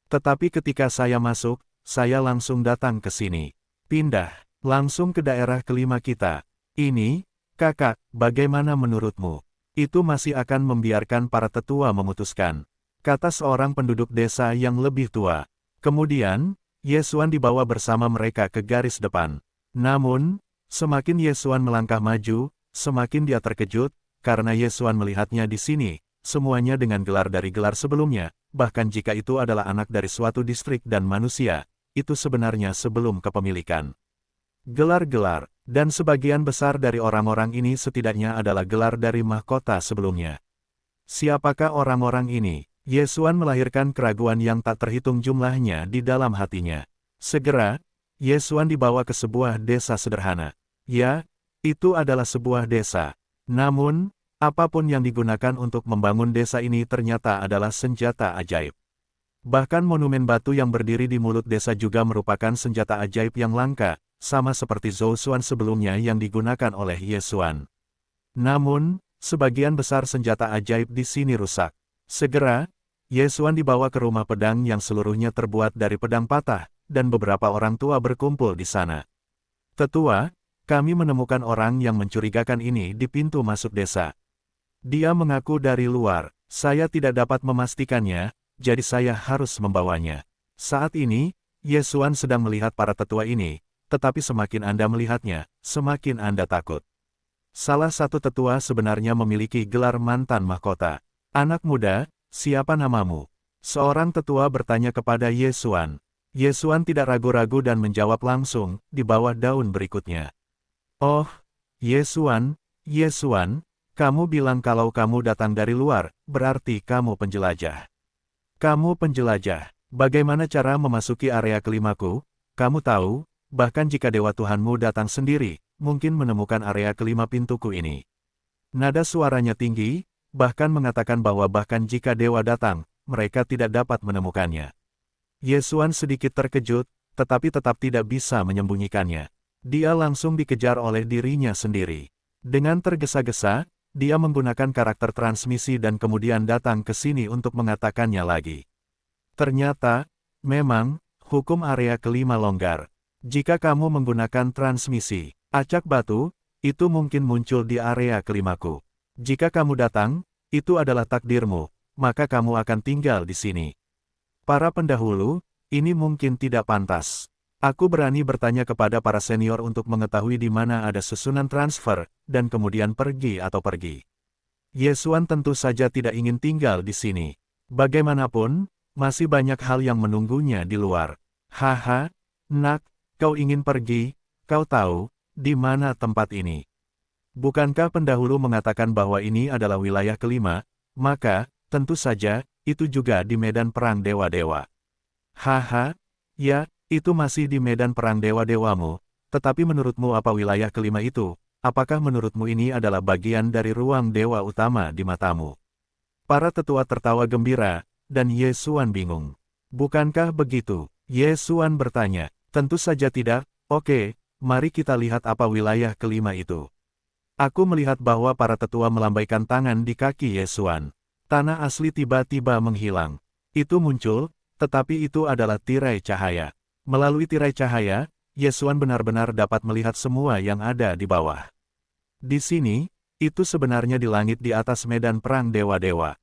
Tetapi ketika saya masuk, saya langsung datang ke sini. Pindah, langsung ke daerah kelima kita. Ini, kakak, bagaimana menurutmu? Itu masih akan membiarkan para tetua memutuskan, kata seorang penduduk desa yang lebih tua. Kemudian, Yesuan dibawa bersama mereka ke garis depan. Namun, semakin Yesuan melangkah maju, semakin dia terkejut, karena Yesuan melihatnya di sini, semuanya dengan gelar dari gelar sebelumnya, bahkan jika itu adalah anak dari suatu distrik dan manusia, itu sebenarnya sebelum kepemilikan. Gelar-gelar, dan sebagian besar dari orang-orang ini setidaknya adalah gelar dari mahkota sebelumnya. Siapakah orang-orang ini? Yesuan melahirkan keraguan yang tak terhitung jumlahnya di dalam hatinya. Segera, Yesuan dibawa ke sebuah desa sederhana. Ya, itu adalah sebuah desa. Namun, apapun yang digunakan untuk membangun desa ini ternyata adalah senjata ajaib. Bahkan monumen batu yang berdiri di mulut desa juga merupakan senjata ajaib yang langka, sama seperti Zousuan sebelumnya yang digunakan oleh Yesuan. Namun, sebagian besar senjata ajaib di sini rusak. Segera, Yesuan dibawa ke rumah pedang yang seluruhnya terbuat dari pedang patah, dan beberapa orang tua berkumpul di sana. Tetua, kami menemukan orang yang mencurigakan ini di pintu masuk desa. Dia mengaku dari luar, saya tidak dapat memastikannya, jadi saya harus membawanya. Saat ini, Yesuan sedang melihat para tetua ini, tetapi semakin Anda melihatnya, semakin Anda takut. Salah satu tetua sebenarnya memiliki gelar mantan mahkota. Anak muda, siapa namamu? Seorang tetua bertanya kepada Yesuan. Yesuan tidak ragu-ragu dan menjawab langsung, di bawah daun berikutnya. Oh, Yesuan, Yesuan, kamu bilang kalau kamu datang dari luar, berarti kamu penjelajah. Kamu penjelajah, bagaimana cara memasuki area kelimaku? Kamu tahu, bahkan jika Dewa Tuhanmu datang sendiri, mungkin menemukan area kelima pintuku ini. Nada suaranya tinggi, bahkan mengatakan bahwa bahkan jika dewa datang, mereka tidak dapat menemukannya. Yesuan sedikit terkejut, tetapi tetap tidak bisa menyembunyikannya. Dia langsung dikejar oleh dirinya sendiri. Dengan tergesa-gesa, dia menggunakan karakter transmisi dan kemudian datang ke sini untuk mengatakannya lagi. Ternyata, memang, hukum area kelima longgar. Jika kamu menggunakan transmisi, acak batu, itu mungkin muncul di area kelimaku. Jika kamu datang, itu adalah takdirmu, maka kamu akan tinggal di sini. Para pendahulu, ini mungkin tidak pantas. Aku berani bertanya kepada para senior untuk mengetahui di mana ada susunan transfer, dan kemudian pergi atau pergi. Yesuan tentu saja tidak ingin tinggal di sini. Bagaimanapun, masih banyak hal yang menunggunya di luar. Haha, nak, kau ingin pergi, kau tahu, di mana tempat ini. Bukankah pendahulu mengatakan bahwa ini adalah wilayah kelima, maka, tentu saja, itu juga di medan perang dewa-dewa. Haha, ya, itu masih di medan perang dewa-dewamu, tetapi menurutmu apa wilayah kelima itu? Apakah menurutmu ini adalah bagian dari ruang dewa utama di matamu? Para tetua tertawa gembira, dan Yesuan bingung. Bukankah begitu? Yesuan bertanya. Tentu saja tidak. Oke, mari kita lihat apa wilayah kelima itu. Aku melihat bahwa para tetua melambaikan tangan di kaki Yesuan. Tanah asli tiba-tiba menghilang. Itu muncul, tetapi itu adalah tirai cahaya. Melalui tirai cahaya, Yesuan benar-benar dapat melihat semua yang ada di bawah. Di sini, itu sebenarnya di langit di atas medan perang dewa-dewa.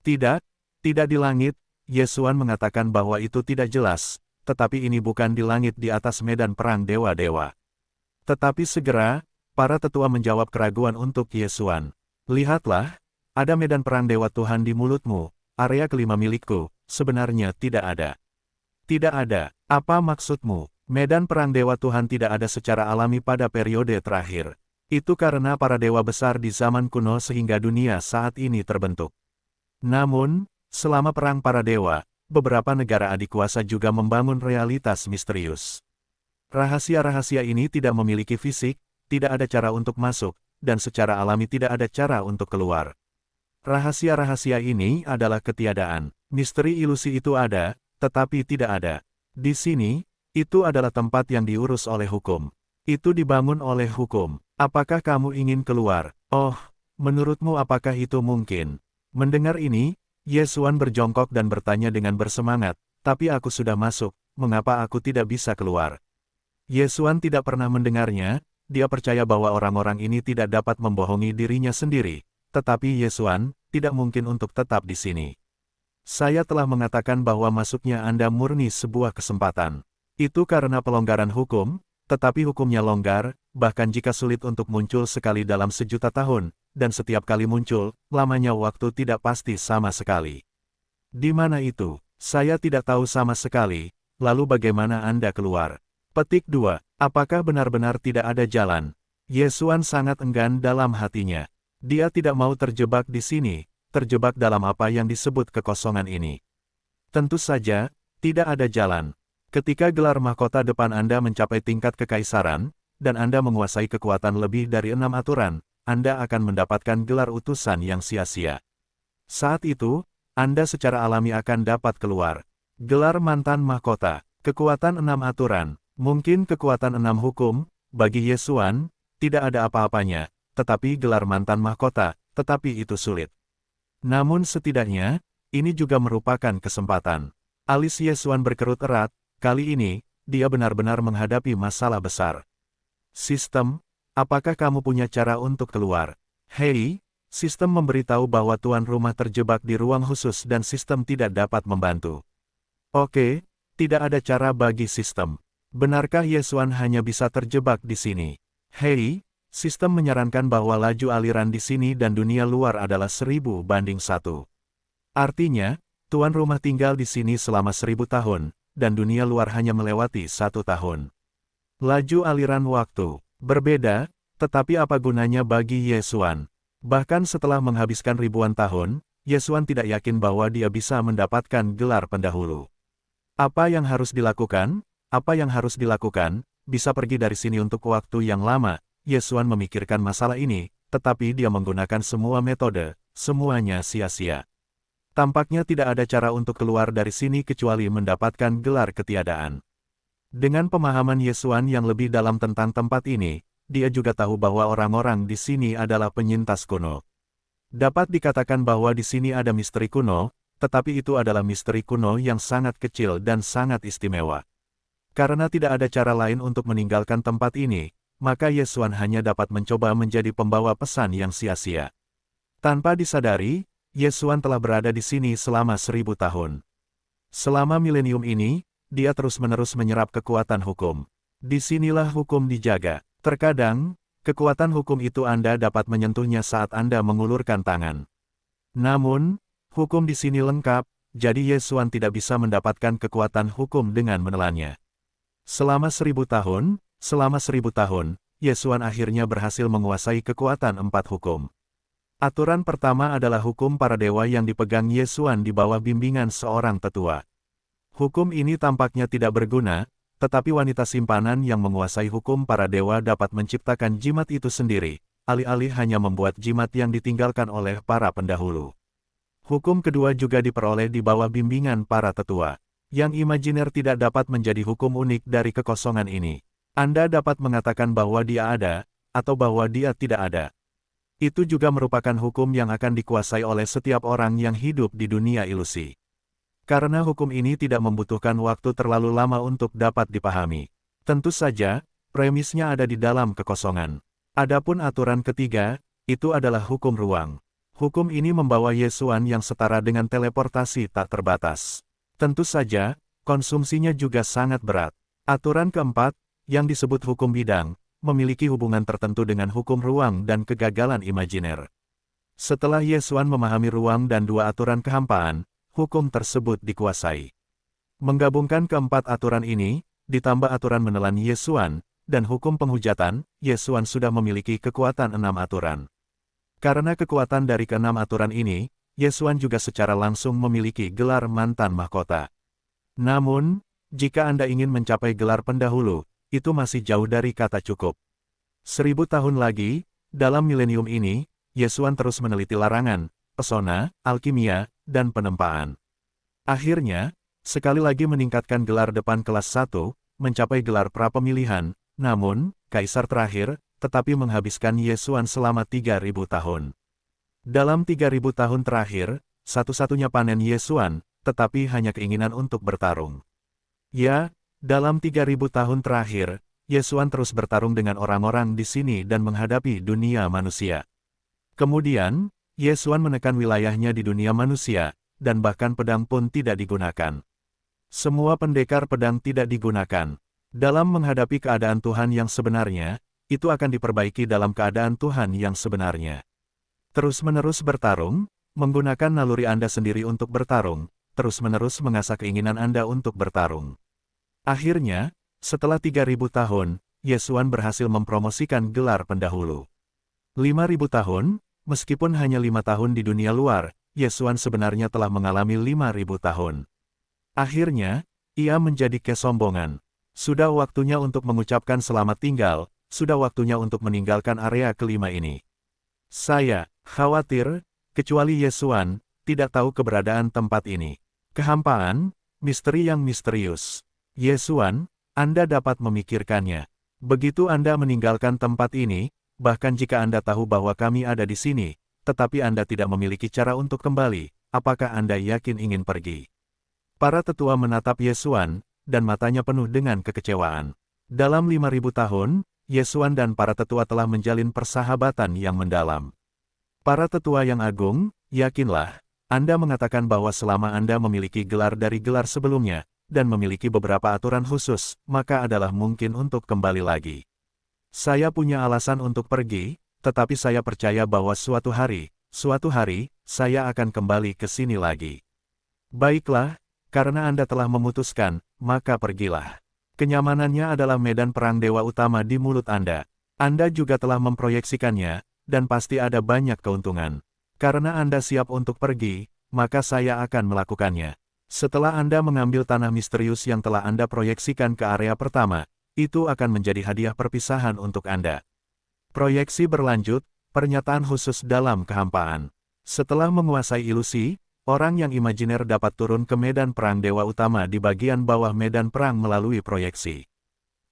Tidak, tidak di langit, Yesuan mengatakan bahwa itu tidak jelas, tetapi ini bukan di langit di atas medan perang dewa-dewa. Tetapi segera, para tetua menjawab keraguan untuk Yesuan. Lihatlah, ada medan perang dewa Tuhan di mulutmu, area kelima milikku, sebenarnya tidak ada. Tidak ada. Apa maksudmu? Medan perang dewa Tuhan tidak ada secara alami pada periode terakhir. Itu karena para dewa besar di zaman kuno sehingga dunia saat ini terbentuk. Namun, selama perang para dewa, beberapa negara adikuasa juga membangun realitas misterius. Rahasia-rahasia ini tidak memiliki fisik, tidak ada cara untuk masuk, dan secara alami tidak ada cara untuk keluar. Rahasia-rahasia ini adalah ketiadaan. Misteri ilusi itu ada, tetapi tidak ada. Di sini, itu adalah tempat yang diurus oleh hukum. Itu dibangun oleh hukum. Apakah kamu ingin keluar? Oh, menurutmu apakah itu mungkin? Mendengar ini, Yesuan berjongkok dan bertanya dengan bersemangat, tapi aku sudah masuk, mengapa aku tidak bisa keluar? Yesuan tidak pernah mendengarnya, dia percaya bahwa orang-orang ini tidak dapat membohongi dirinya sendiri, tetapi Yesuan, tidak mungkin untuk tetap di sini. Saya telah mengatakan bahwa masuknya Anda murni sebuah kesempatan. Itu karena pelonggaran hukum, tetapi hukumnya longgar, bahkan jika sulit untuk muncul sekali dalam sejuta tahun, dan setiap kali muncul, lamanya waktu tidak pasti sama sekali. Di mana itu? Saya tidak tahu sama sekali, lalu bagaimana Anda keluar? Petik 2. Apakah benar-benar tidak ada jalan? Yesuan sangat enggan dalam hatinya. Dia tidak mau terjebak di sini, terjebak dalam apa yang disebut kekosongan ini. Tentu saja, tidak ada jalan. Ketika gelar mahkota depan Anda mencapai tingkat kekaisaran, dan Anda menguasai kekuatan lebih dari 6 aturan, Anda akan mendapatkan gelar utusan yang sia-sia. Saat itu, Anda secara alami akan dapat keluar. Gelar mantan mahkota, kekuatan 6 aturan, mungkin kekuatan 6 hukum, bagi Yesuan, tidak ada apa-apanya, tetapi gelar mantan mahkota, tetapi itu sulit. Namun setidaknya, ini juga merupakan kesempatan. Alis Yesuan berkerut erat, kali ini, dia benar-benar menghadapi masalah besar. Sistem, apakah kamu punya cara untuk keluar? Hei, sistem memberitahu bahwa tuan rumah terjebak di ruang khusus dan sistem tidak dapat membantu. Oke, tidak ada cara bagi sistem. Benarkah Yesuan hanya bisa terjebak di sini? Hei, sistem menyarankan bahwa laju aliran di sini dan dunia luar adalah 1000:1. Artinya, tuan rumah tinggal di sini selama 1000 tahun, dan dunia luar hanya melewati 1 tahun. Laju aliran waktu berbeda, tetapi apa gunanya bagi Yesuan? Bahkan setelah menghabiskan ribuan tahun, Yesuan tidak yakin bahwa dia bisa mendapatkan gelar pendahulu. Apa yang harus dilakukan? Apa yang harus dilakukan? Bisa pergi dari sini untuk waktu yang lama. Yesuan memikirkan masalah ini, tetapi dia menggunakan semua metode, semuanya sia-sia. Tampaknya tidak ada cara untuk keluar dari sini kecuali mendapatkan gelar ketiadaan. Dengan pemahaman Yesuan yang lebih dalam tentang tempat ini, dia juga tahu bahwa orang-orang di sini adalah penyintas kuno. Dapat dikatakan bahwa di sini ada misteri kuno, tetapi itu adalah misteri kuno yang sangat kecil dan sangat istimewa. Karena tidak ada cara lain untuk meninggalkan tempat ini, maka Yesuan hanya dapat mencoba menjadi pembawa pesan yang sia-sia. Tanpa disadari, Yesuan telah berada di sini selama 1000 tahun. Selama milenium ini, dia terus-menerus menyerap kekuatan hukum. Disinilah hukum dijaga. Terkadang, kekuatan hukum itu Anda dapat menyentuhnya saat Anda mengulurkan tangan. Namun, hukum di sini lengkap, jadi Yesuan tidak bisa mendapatkan kekuatan hukum dengan menelannya. Selama 1000 tahun, Yesuan akhirnya berhasil menguasai kekuatan 4 hukum. Aturan pertama adalah hukum para dewa yang dipegang Yesuan di bawah bimbingan seorang tetua. Hukum ini tampaknya tidak berguna, tetapi wanita simpanan yang menguasai hukum para dewa dapat menciptakan jimat itu sendiri, alih-alih hanya membuat jimat yang ditinggalkan oleh para pendahulu. Hukum kedua juga diperoleh di bawah bimbingan para tetua. Yang imajiner tidak dapat menjadi hukum unik dari kekosongan ini. Anda dapat mengatakan bahwa dia ada, atau bahwa dia tidak ada. Itu juga merupakan hukum yang akan dikuasai oleh setiap orang yang hidup di dunia ilusi. Karena hukum ini tidak membutuhkan waktu terlalu lama untuk dapat dipahami. Tentu saja, premisnya ada di dalam kekosongan. Adapun aturan ketiga, itu adalah hukum ruang. Hukum ini membawa Yesuan yang setara dengan teleportasi tak terbatas. Tentu saja, konsumsinya juga sangat berat. Aturan keempat, yang disebut hukum bidang, memiliki hubungan tertentu dengan hukum ruang dan kegagalan imajiner. Setelah Yesuan memahami ruang dan 2 aturan kehampaan, hukum tersebut dikuasai. Menggabungkan keempat aturan ini, ditambah aturan menelan Yesuan, dan hukum penghujatan, Yesuan sudah memiliki kekuatan 6 aturan. Karena kekuatan dari ke-6 aturan ini, Yesuan juga secara langsung memiliki gelar mantan mahkota. Namun, jika Anda ingin mencapai gelar pendahulu, itu masih jauh dari kata cukup. 1000 tahun lagi, dalam milenium ini, Yesuan terus meneliti larangan, pesona, alkimia, dan penempaan. Akhirnya, sekali lagi meningkatkan gelar depan kelas 1, mencapai gelar pra-pemilihan, namun, kaisar terakhir, tetapi menghabiskan Yesuan selama 3000 tahun. Dalam 3000 tahun terakhir, satu-satunya panen Yesuan, tetapi hanya keinginan untuk bertarung. Ya, dalam 3000 tahun terakhir, Yesuan terus bertarung dengan orang-orang di sini dan menghadapi dunia manusia. Kemudian, Yesuan menekan wilayahnya di dunia manusia, dan bahkan pedang pun tidak digunakan. Semua pendekar pedang tidak digunakan. Dalam menghadapi keadaan Tuhan yang sebenarnya, itu akan diperbaiki dalam keadaan Tuhan yang sebenarnya. Terus-menerus bertarung, menggunakan naluri Anda sendiri untuk bertarung, terus-menerus mengasah keinginan Anda untuk bertarung. Akhirnya, setelah 3000 tahun, Yesuan berhasil mempromosikan gelar pendahulu. 5000 tahun, meskipun hanya 5 tahun di dunia luar, Yesuan sebenarnya telah mengalami 5000 tahun. Akhirnya, ia menjadi kesombongan. Sudah waktunya untuk mengucapkan selamat tinggal, sudah waktunya untuk meninggalkan area kelima ini. Saya khawatir, kecuali Yesuan, tidak tahu keberadaan tempat ini. Kehampaan, misteri yang misterius. Yesuan, Anda dapat memikirkannya. Begitu Anda meninggalkan tempat ini, bahkan jika Anda tahu bahwa kami ada di sini, tetapi Anda tidak memiliki cara untuk kembali, apakah Anda yakin ingin pergi? Para tetua menatap Yesuan, dan matanya penuh dengan kekecewaan. Dalam 5000 tahun, Yesuan dan para tetua telah menjalin persahabatan yang mendalam. Para tetua yang agung, yakinlah, Anda mengatakan bahwa selama Anda memiliki gelar dari gelar sebelumnya, dan memiliki beberapa aturan khusus, maka adalah mungkin untuk kembali lagi. Saya punya alasan untuk pergi, tetapi saya percaya bahwa suatu hari, saya akan kembali ke sini lagi. Baiklah, karena Anda telah memutuskan, maka pergilah. Kenyamanannya adalah medan perang dewa utama di mulut Anda. Anda juga telah memproyeksikannya, dan pasti ada banyak keuntungan. Karena Anda siap untuk pergi, maka saya akan melakukannya. Setelah Anda mengambil tanah misterius yang telah Anda proyeksikan ke area pertama, itu akan menjadi hadiah perpisahan untuk Anda. Proyeksi berlanjut, pernyataan khusus dalam kehampaan. Setelah menguasai ilusi, orang yang imajiner dapat turun ke medan perang dewa utama di bagian bawah medan perang melalui proyeksi.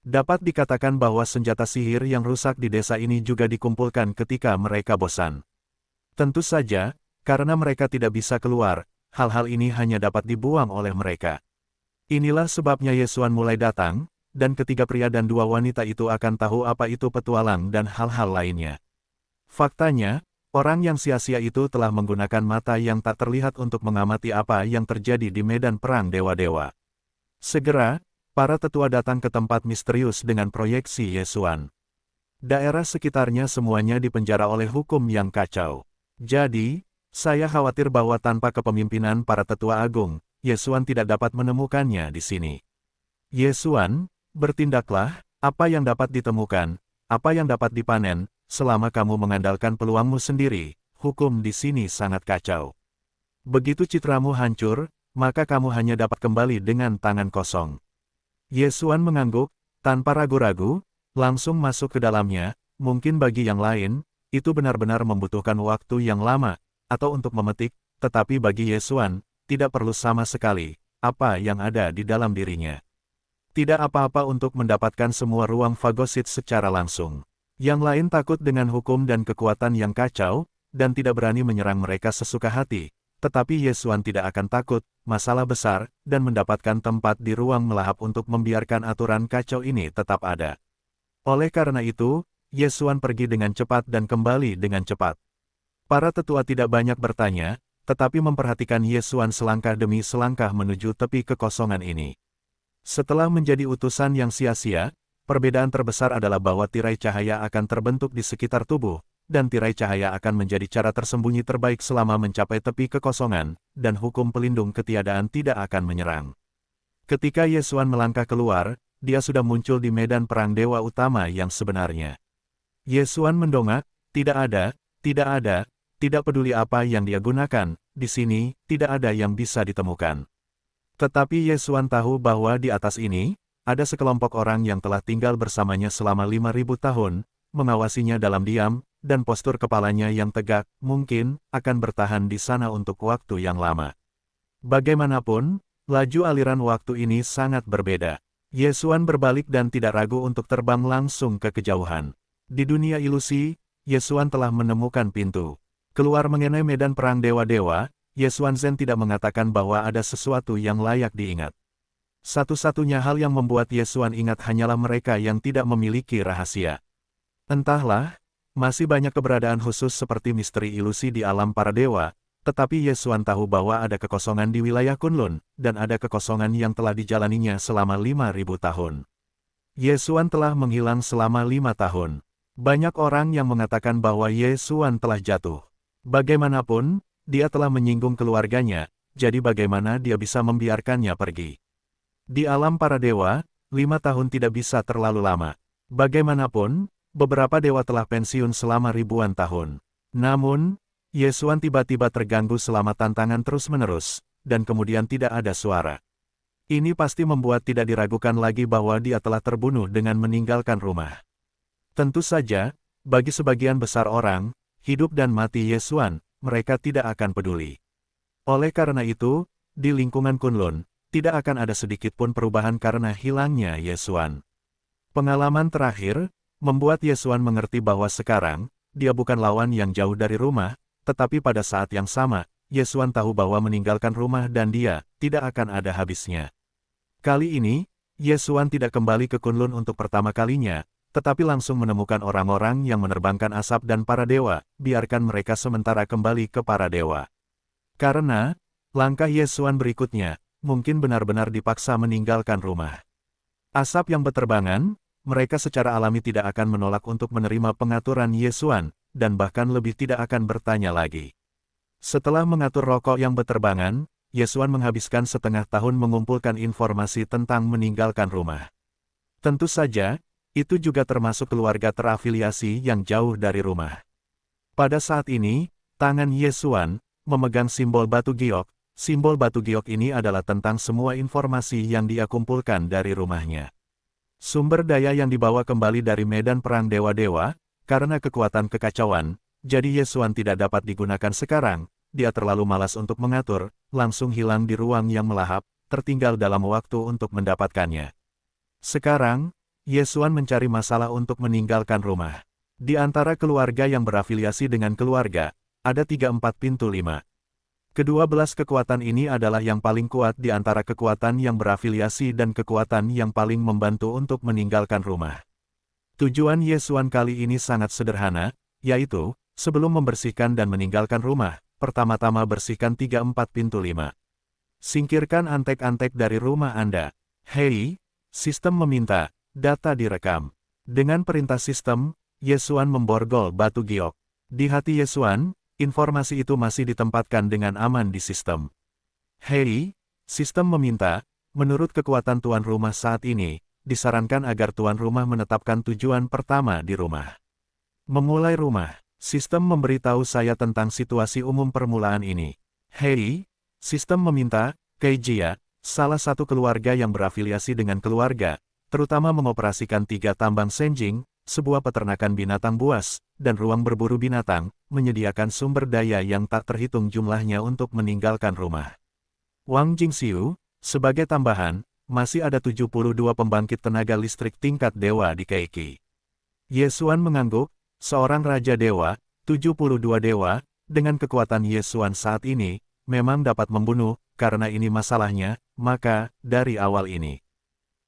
Dapat dikatakan bahwa senjata sihir yang rusak di desa ini juga dikumpulkan ketika mereka bosan. Tentu saja, karena mereka tidak bisa keluar, hal-hal ini hanya dapat dibuang oleh mereka. Inilah sebabnya Yesuan mulai datang, dan ketiga pria dan dua wanita itu akan tahu apa itu petualang dan hal-hal lainnya. Faktanya, orang yang sia-sia itu telah menggunakan mata yang tak terlihat untuk mengamati apa yang terjadi di medan perang dewa-dewa. Segera, para tetua datang ke tempat misterius dengan proyeksi Yesuan. Daerah sekitarnya semuanya dipenjara oleh hukum yang kacau. Jadi, saya khawatir bahwa tanpa kepemimpinan para tetua agung, Yesuan tidak dapat menemukannya di sini. Yesuan, bertindaklah, apa yang dapat ditemukan, apa yang dapat dipanen, selama kamu mengandalkan peluangmu sendiri, hukum di sini sangat kacau. Begitu citramu hancur, maka kamu hanya dapat kembali dengan tangan kosong. Yesuan mengangguk, tanpa ragu-ragu, langsung masuk ke dalamnya. Mungkin bagi yang lain, itu benar-benar membutuhkan waktu yang lama, atau untuk memetik, tetapi bagi Yesuan, tidak perlu sama sekali, apa yang ada di dalam dirinya. Tidak apa-apa untuk mendapatkan semua ruang fagosit secara langsung. Yang lain takut dengan hukum dan kekuatan yang kacau, dan tidak berani menyerang mereka sesuka hati. Tetapi Yesuan tidak akan takut, masalah besar, dan mendapatkan tempat di ruang melahap untuk membiarkan aturan kacau ini tetap ada. Oleh karena itu, Yesuan pergi dengan cepat dan kembali dengan cepat. Para tetua tidak banyak bertanya, tetapi memperhatikan Yesuan selangkah demi selangkah menuju tepi kekosongan ini. Setelah menjadi utusan yang sia-sia, perbedaan terbesar adalah bahwa tirai cahaya akan terbentuk di sekitar tubuh, dan tirai cahaya akan menjadi cara tersembunyi terbaik selama mencapai tepi kekosongan, dan hukum pelindung ketiadaan tidak akan menyerang. Ketika Yesuan melangkah keluar, dia sudah muncul di medan perang dewa utama yang sebenarnya. Yesuan mendongak, tidak ada, tidak peduli apa yang dia gunakan, di sini, tidak ada yang bisa ditemukan. Tetapi Yesuan tahu bahwa di atas ini, ada sekelompok orang yang telah tinggal bersamanya selama 5.000 tahun, mengawasinya dalam diam, dan postur kepalanya yang tegak, mungkin, akan bertahan di sana untuk waktu yang lama. Bagaimanapun, laju aliran waktu ini sangat berbeda. Yesuan berbalik dan tidak ragu untuk terbang langsung ke kejauhan. Di dunia ilusi, Yesuan telah menemukan pintu. Keluar mengenai medan perang dewa-dewa, Yesuan Zen tidak mengatakan bahwa ada sesuatu yang layak diingat. Satu-satunya hal yang membuat Yesuan ingat hanyalah mereka yang tidak memiliki rahasia. Entahlah, masih banyak keberadaan khusus seperti misteri ilusi di alam para dewa, tetapi Yesuan tahu bahwa ada kekosongan di wilayah Kunlun, dan ada kekosongan yang telah dijalaninya selama 5.000 tahun. Yesuan telah menghilang selama 5 tahun. Banyak orang yang mengatakan bahwa Yesuan telah jatuh. Bagaimanapun, dia telah menyinggung keluarganya, jadi bagaimana dia bisa membiarkannya pergi? Di alam para dewa, 5 tahun tidak bisa terlalu lama. Bagaimanapun, beberapa dewa telah pensiun selama ribuan tahun. Namun, Yesuan tiba-tiba terganggu selama tantangan terus-menerus, dan kemudian tidak ada suara. Ini pasti membuat tidak diragukan lagi bahwa dia telah terbunuh dengan meninggalkan rumah. Tentu saja, bagi sebagian besar orang, hidup dan mati Yesuan, mereka tidak akan peduli. Oleh karena itu, di lingkungan Kunlun, tidak akan ada sedikit pun perubahan karena hilangnya Yesuan. Pengalaman terakhir, membuat Yesuan mengerti bahwa sekarang, dia bukan lawan yang jauh dari rumah, tetapi pada saat yang sama, Yesuan tahu bahwa meninggalkan rumah dan dia, tidak akan ada habisnya. Kali ini, Yesuan tidak kembali ke Kunlun untuk pertama kalinya, tetapi langsung menemukan orang-orang yang menerbangkan asap dan para dewa, biarkan mereka sementara kembali ke para dewa. Karena, langkah Yesuan berikutnya, mungkin benar-benar dipaksa meninggalkan rumah. Asap yang berterbangan, mereka secara alami tidak akan menolak untuk menerima pengaturan Yesuan, dan bahkan lebih tidak akan bertanya lagi. Setelah mengatur rokok yang berterbangan, Yesuan menghabiskan setengah tahun mengumpulkan informasi tentang meninggalkan rumah. Tentu saja, itu juga termasuk keluarga terafiliasi yang jauh dari rumah. Pada saat ini, tangan Yesuan memegang simbol batu giok. Simbol batu giok ini adalah tentang semua informasi yang dia kumpulkan dari rumahnya. Sumber daya yang dibawa kembali dari medan perang dewa-dewa, karena kekuatan kekacauan, jadi Yesuan tidak dapat digunakan sekarang, dia terlalu malas untuk mengatur, langsung hilang di ruang yang melahap, tertinggal dalam waktu untuk mendapatkannya. Sekarang, Yesuan mencari masalah untuk meninggalkan rumah. Di antara keluarga yang berafiliasi dengan keluarga, ada 3-4 pintu 5. Kedua belas kekuatan ini adalah yang paling kuat di antara kekuatan yang berafiliasi dan kekuatan yang paling membantu untuk meninggalkan rumah. Tujuan Yesuan kali ini sangat sederhana, yaitu, sebelum membersihkan dan meninggalkan rumah, pertama-tama bersihkan 3-4 pintu 5. Singkirkan antek-antek dari rumah Anda. Hei, sistem meminta, data direkam. Dengan perintah sistem, Yesuan memborgol batu giok. Di hati Yesuan, informasi itu masih ditempatkan dengan aman di sistem. Hei, sistem meminta, menurut kekuatan tuan rumah saat ini, disarankan agar tuan rumah menetapkan tujuan pertama di rumah. Memulai rumah, sistem memberitahu saya tentang situasi umum permulaan ini. Hei, sistem meminta, Keijia, salah satu keluarga yang berafiliasi dengan keluarga, terutama mengoperasikan 3 tambang senjing, sebuah peternakan binatang buas, dan ruang berburu binatang, menyediakan sumber daya yang tak terhitung jumlahnya untuk meninggalkan rumah. Wang Jingxiu, sebagai tambahan, masih ada 72 pembangkit tenaga listrik tingkat dewa di Keiki. Yesuan mengangguk, seorang raja dewa, 72 dewa, dengan kekuatan Yesuan saat ini, memang dapat membunuh, karena ini masalahnya, maka, dari awal ini.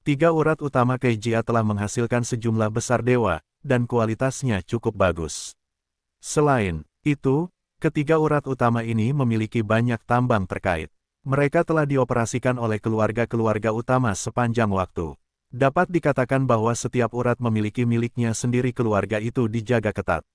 3 urat utama Keijia telah menghasilkan sejumlah besar dewa, dan kualitasnya cukup bagus. Selain itu, ketiga urat utama ini memiliki banyak tambang terkait. Mereka telah dioperasikan oleh keluarga-keluarga utama sepanjang waktu. Dapat dikatakan bahwa setiap urat memiliki miliknya sendiri, keluarga itu dijaga ketat.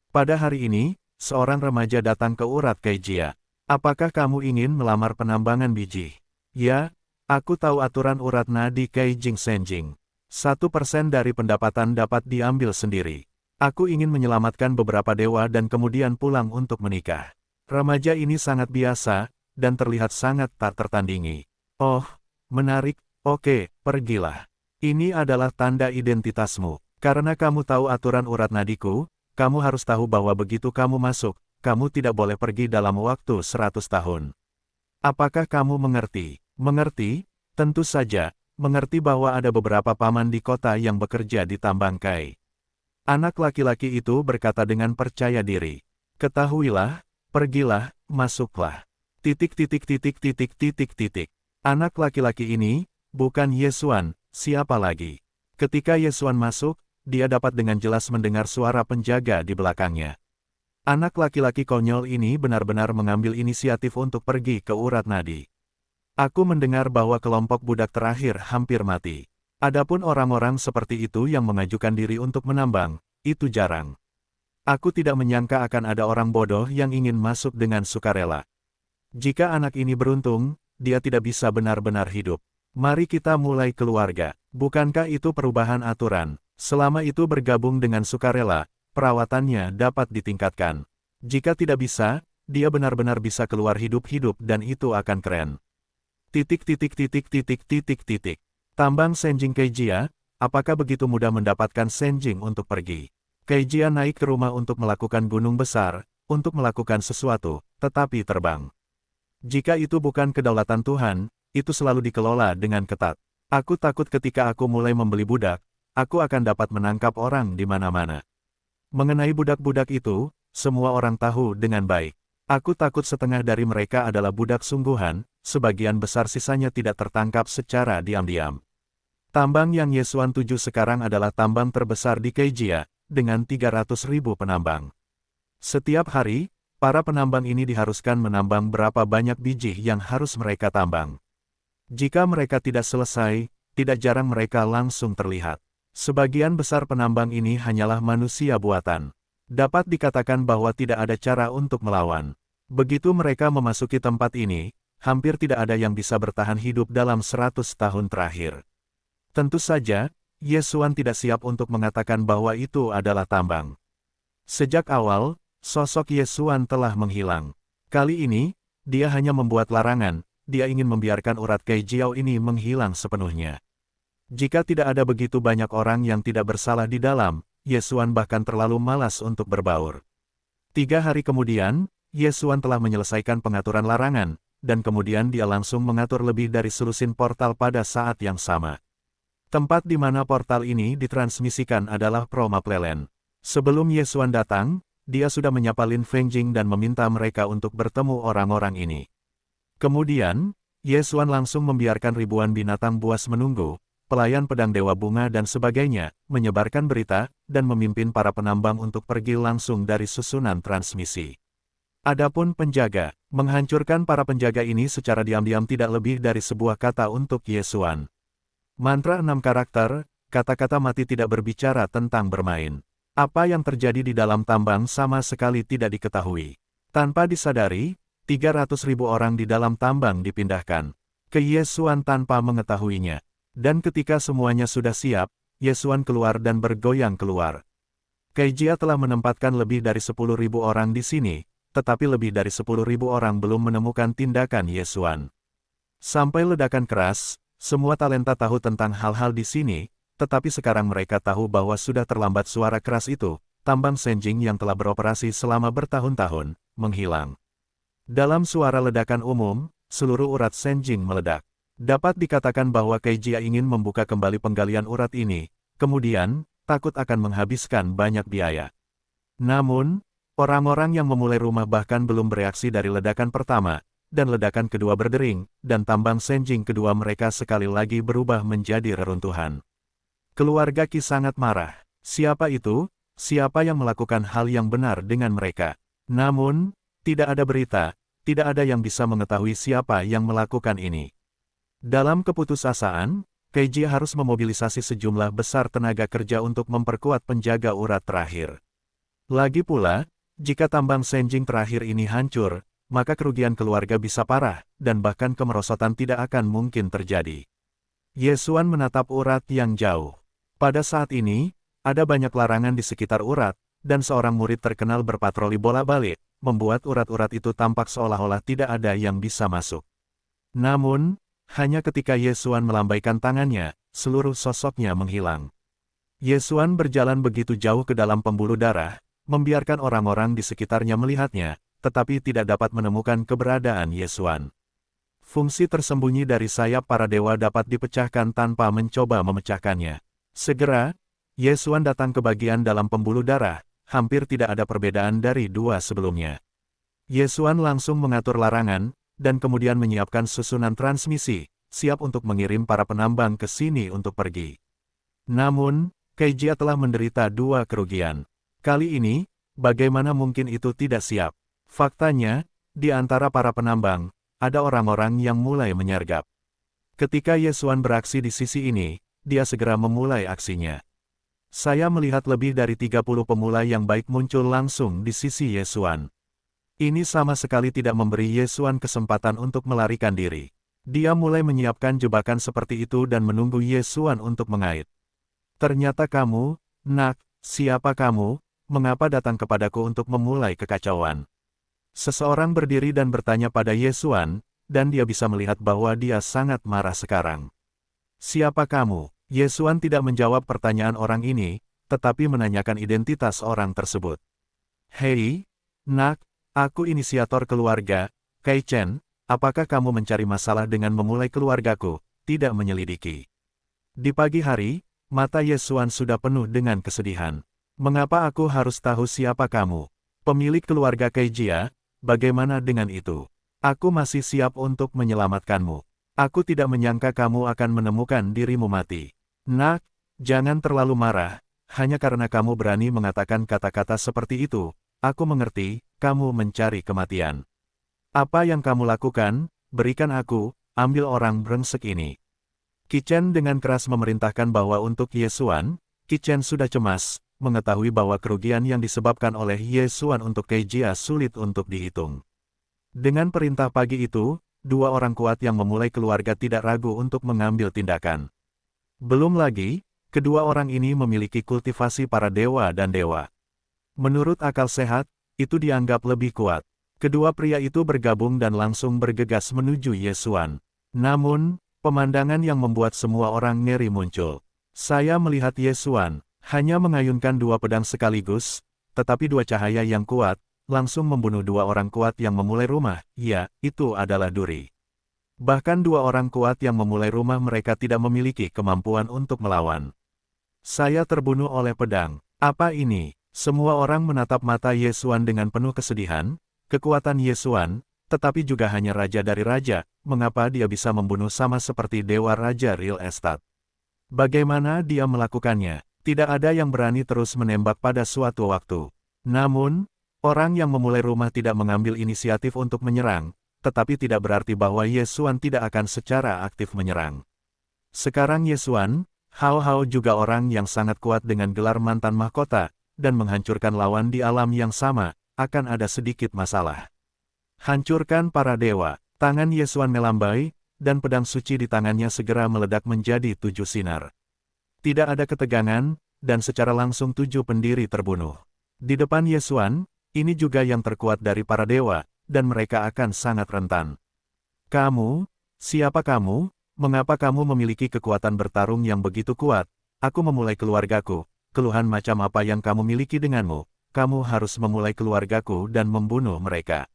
Pada hari ini, seorang remaja datang ke urat Keijia. Apakah kamu ingin melamar penambangan biji? Ya, aku tahu aturan urat nadi Keijing Senjing. 1% dari pendapatan dapat diambil sendiri. Aku ingin menyelamatkan beberapa dewa dan kemudian pulang untuk menikah. Remaja ini sangat biasa, dan terlihat sangat tak tertandingi. Oh, menarik, oke, pergilah. Ini adalah tanda identitasmu. Karena kamu tahu aturan urat nadiku, kamu harus tahu bahwa begitu kamu masuk, kamu tidak boleh pergi dalam waktu 100 tahun. Apakah kamu mengerti? Mengerti? Tentu saja, mengerti bahwa ada beberapa paman di kota yang bekerja di tambang kai. Anak laki-laki itu berkata dengan percaya diri. Ketahuilah, pergilah, masuklah. Titik. Anak laki-laki ini, bukan Yesuan, siapa lagi? Ketika Yesuan masuk, dia dapat dengan jelas mendengar suara penjaga di belakangnya. Anak laki-laki konyol ini benar-benar mengambil inisiatif untuk pergi ke urat nadi. Aku mendengar bahwa kelompok budak terakhir hampir mati. Adapun orang-orang seperti itu yang mengajukan diri untuk menambang, itu jarang. Aku tidak menyangka akan ada orang bodoh yang ingin masuk dengan sukarela. Jika anak ini beruntung, dia tidak bisa benar-benar hidup. Mari kita mulai keluarga. Bukankah itu perubahan aturan? Selama itu bergabung dengan sukarela, perawatannya dapat ditingkatkan. Jika tidak bisa, dia benar-benar bisa keluar hidup-hidup dan itu akan keren. Tambang Senjing Keijia, apakah begitu mudah mendapatkan Senjing untuk pergi? Keijia naik ke rumah untuk melakukan gunung besar, untuk melakukan sesuatu, tetapi terbang. Jika itu bukan kedaulatan Tuhan, itu selalu dikelola dengan ketat. Aku takut ketika aku mulai membeli budak, aku akan dapat menangkap orang di mana-mana. Mengenai budak-budak itu, semua orang tahu dengan baik. Aku takut setengah dari mereka adalah budak sungguhan, sebagian besar sisanya tidak tertangkap secara diam-diam. Tambang yang Yesuan tuju sekarang adalah tambang terbesar di Keijia, dengan 300.000 penambang. Setiap hari, para penambang ini diharuskan menambang berapa banyak biji yang harus mereka tambang. Jika mereka tidak selesai, tidak jarang mereka langsung terlihat. Sebagian besar penambang ini hanyalah manusia buatan. Dapat dikatakan bahwa tidak ada cara untuk melawan. Begitu mereka memasuki tempat ini, hampir tidak ada yang bisa bertahan hidup dalam 100 tahun terakhir. Tentu saja, Yesuan tidak siap untuk mengatakan bahwa itu adalah tambang. Sejak awal, sosok Yesuan telah menghilang. Kali ini, dia hanya membuat larangan, dia ingin membiarkan urat Keijiao ini menghilang sepenuhnya. Jika tidak ada begitu banyak orang yang tidak bersalah di dalam, Yesuan bahkan terlalu malas untuk berbaur. 3 hari kemudian, Yesuan telah menyelesaikan pengaturan larangan, dan kemudian dia langsung mengatur lebih dari selusin portal pada saat yang sama. Tempat di mana portal ini ditransmisikan adalah Promaplelen. Sebelum Yesuan datang, dia sudah menyapa Lin Fengjing dan meminta mereka untuk bertemu orang-orang ini. Kemudian, Yesuan langsung membiarkan ribuan binatang buas menunggu, pelayan pedang Dewa Bunga dan sebagainya, menyebarkan berita, dan memimpin para penambang untuk pergi langsung dari susunan transmisi. Adapun penjaga, menghancurkan para penjaga ini secara diam-diam tidak lebih dari sebuah kata untuk Yesuan. Mantra 6 karakter, kata-kata mati tidak berbicara tentang bermain. Apa yang terjadi di dalam tambang sama sekali tidak diketahui. Tanpa disadari, 300.000 orang di dalam tambang dipindahkan ke Yesuan tanpa mengetahuinya. Dan ketika semuanya sudah siap, Yesuan keluar dan bergoyang keluar. Keijia telah menempatkan lebih dari 10.000 orang di sini, tetapi lebih dari 10.000 orang belum menemukan tindakan Yesuan. Sampai ledakan keras, semua talenta tahu tentang hal-hal di sini, tetapi sekarang mereka tahu bahwa sudah terlambat. Suara keras itu, tambang Senjing yang telah beroperasi selama bertahun-tahun, menghilang. Dalam suara ledakan umum, seluruh urat Senjing meledak. Dapat dikatakan bahwa Keijia ingin membuka kembali penggalian urat ini, kemudian, takut akan menghabiskan banyak biaya. Namun, orang-orang yang memulai rumah bahkan belum bereaksi dari ledakan pertama, dan ledakan kedua berdering, dan tambang Senjing kedua mereka sekali lagi berubah menjadi reruntuhan. Keluarga Qi sangat marah. Siapa itu? Siapa yang melakukan hal yang benar dengan mereka? Namun, tidak ada berita, tidak ada yang bisa mengetahui siapa yang melakukan ini. Dalam keputusasaan, Keijia harus memobilisasi sejumlah besar tenaga kerja untuk memperkuat penjaga urat terakhir. Lagi pula, jika tambang Senjing terakhir ini hancur, maka kerugian keluarga bisa parah, dan bahkan kemerosotan tidak akan mungkin terjadi. Yesuan menatap urat yang jauh. Pada saat ini, ada banyak larangan di sekitar urat, dan seorang murid terkenal berpatroli bolak-balik, membuat urat-urat itu tampak seolah-olah tidak ada yang bisa masuk. Namun, hanya ketika Yesuan melambaikan tangannya, seluruh sosoknya menghilang. Yesuan berjalan begitu jauh ke dalam pembuluh darah, membiarkan orang-orang di sekitarnya melihatnya, tetapi tidak dapat menemukan keberadaan Yesuan. Fungsi tersembunyi dari sayap para dewa dapat dipecahkan tanpa mencoba memecahkannya. Segera, Yesuan datang ke bagian dalam pembuluh darah, hampir tidak ada perbedaan dari dua sebelumnya. Yesuan langsung mengatur larangan, dan kemudian menyiapkan susunan transmisi, siap untuk mengirim para penambang ke sini untuk pergi. Namun, Keijia telah menderita dua kerugian. Kali ini, bagaimana mungkin itu tidak siap? Faktanya, di antara para penambang, ada orang-orang yang mulai menyergap. Ketika Yesuan beraksi di sisi ini, dia segera memulai aksinya. Saya melihat lebih dari 30 pemula yang baik muncul langsung di sisi Yesuan. Ini sama sekali tidak memberi Yesuan kesempatan untuk melarikan diri. Dia mulai menyiapkan jebakan seperti itu dan menunggu Yesuan untuk mengait. Ternyata kamu, Nak, siapa kamu, mengapa datang kepadaku untuk memulai kekacauan? Seseorang berdiri dan bertanya pada Yesuan, dan dia bisa melihat bahwa dia sangat marah sekarang. Siapa kamu? Yesuan tidak menjawab pertanyaan orang ini, tetapi menanyakan identitas orang tersebut. Hei, Nak, aku inisiator keluarga, Kai Chen, apakah kamu mencari masalah dengan memulai keluargaku? Tidak menyelidiki. Di pagi hari, mata Yesuan sudah penuh dengan kesedihan. Mengapa aku harus tahu siapa kamu? Pemilik keluarga Keijia, bagaimana dengan itu? Aku masih siap untuk menyelamatkanmu. Aku tidak menyangka kamu akan menemukan dirimu mati. Nak, jangan terlalu marah, hanya karena kamu berani mengatakan kata-kata seperti itu, aku mengerti, kamu mencari kematian. Apa yang kamu lakukan, berikan aku, ambil orang brengsek ini. Qi Chen dengan keras memerintahkan bahwa untuk Yesuan, Qi Chen sudah cemas, mengetahui bahwa kerugian yang disebabkan oleh Yesuan untuk Keijia sulit untuk dihitung. Dengan perintah pagi itu, dua orang kuat yang memulai keluarga tidak ragu untuk mengambil tindakan. Belum lagi, kedua orang ini memiliki kultivasi para dewa dan dewa. Menurut akal sehat, itu dianggap lebih kuat. Kedua pria itu bergabung dan langsung bergegas menuju Yesuan. Namun, pemandangan yang membuat semua orang ngeri muncul. Saya melihat Yesuan, hanya mengayunkan dua pedang sekaligus, tetapi dua cahaya yang kuat, langsung membunuh dua orang kuat yang memulai rumah. Ya, itu adalah duri. Bahkan dua orang kuat yang memulai rumah mereka tidak memiliki kemampuan untuk melawan. Saya terbunuh oleh pedang. Apa ini? Semua orang menatap mata Yesuan dengan penuh kesedihan. Kekuatan Yesuan, tetapi juga hanya raja dari raja, mengapa dia bisa membunuh sama seperti dewa raja real estate? Bagaimana dia melakukannya? Tidak ada yang berani terus menembak pada suatu waktu. Namun, orang yang memulai rumah tidak mengambil inisiatif untuk menyerang, tetapi tidak berarti bahwa Yesuan tidak akan secara aktif menyerang. Sekarang Yesuan, Hao Hao juga orang yang sangat kuat dengan gelar mantan mahkota, dan menghancurkan lawan di alam yang sama, akan ada sedikit masalah. Hancurkan para dewa. Tangan Yesuan melambai, dan pedang suci di tangannya segera meledak menjadi 7 sinar. Tidak ada ketegangan, dan secara langsung 7 pendiri terbunuh. Di depan Yesuan, ini juga yang terkuat dari para dewa, dan mereka akan sangat rentan. Kamu, siapa kamu? Mengapa kamu memiliki kekuatan bertarung yang begitu kuat? Aku memulai keluargaku. Keluhan macam apa yang kamu miliki denganmu? Kamu harus memulai keluargaku dan membunuh mereka.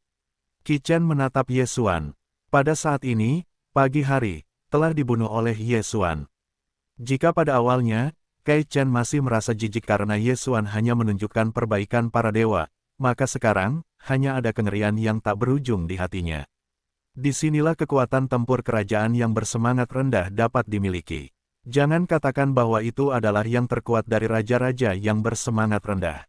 Qi Chen menatap Yesuan. Pada saat ini, pagi hari, telah dibunuh oleh Yesuan. Jika pada awalnya, Qi Chen masih merasa jijik karena Yesuan hanya menunjukkan perbaikan para dewa, maka sekarang, hanya ada kengerian yang tak berujung di hatinya. Disinilah kekuatan tempur kerajaan yang bersemangat rendah dapat dimiliki. Jangan katakan bahwa itu adalah yang terkuat dari raja-raja yang bersemangat rendah.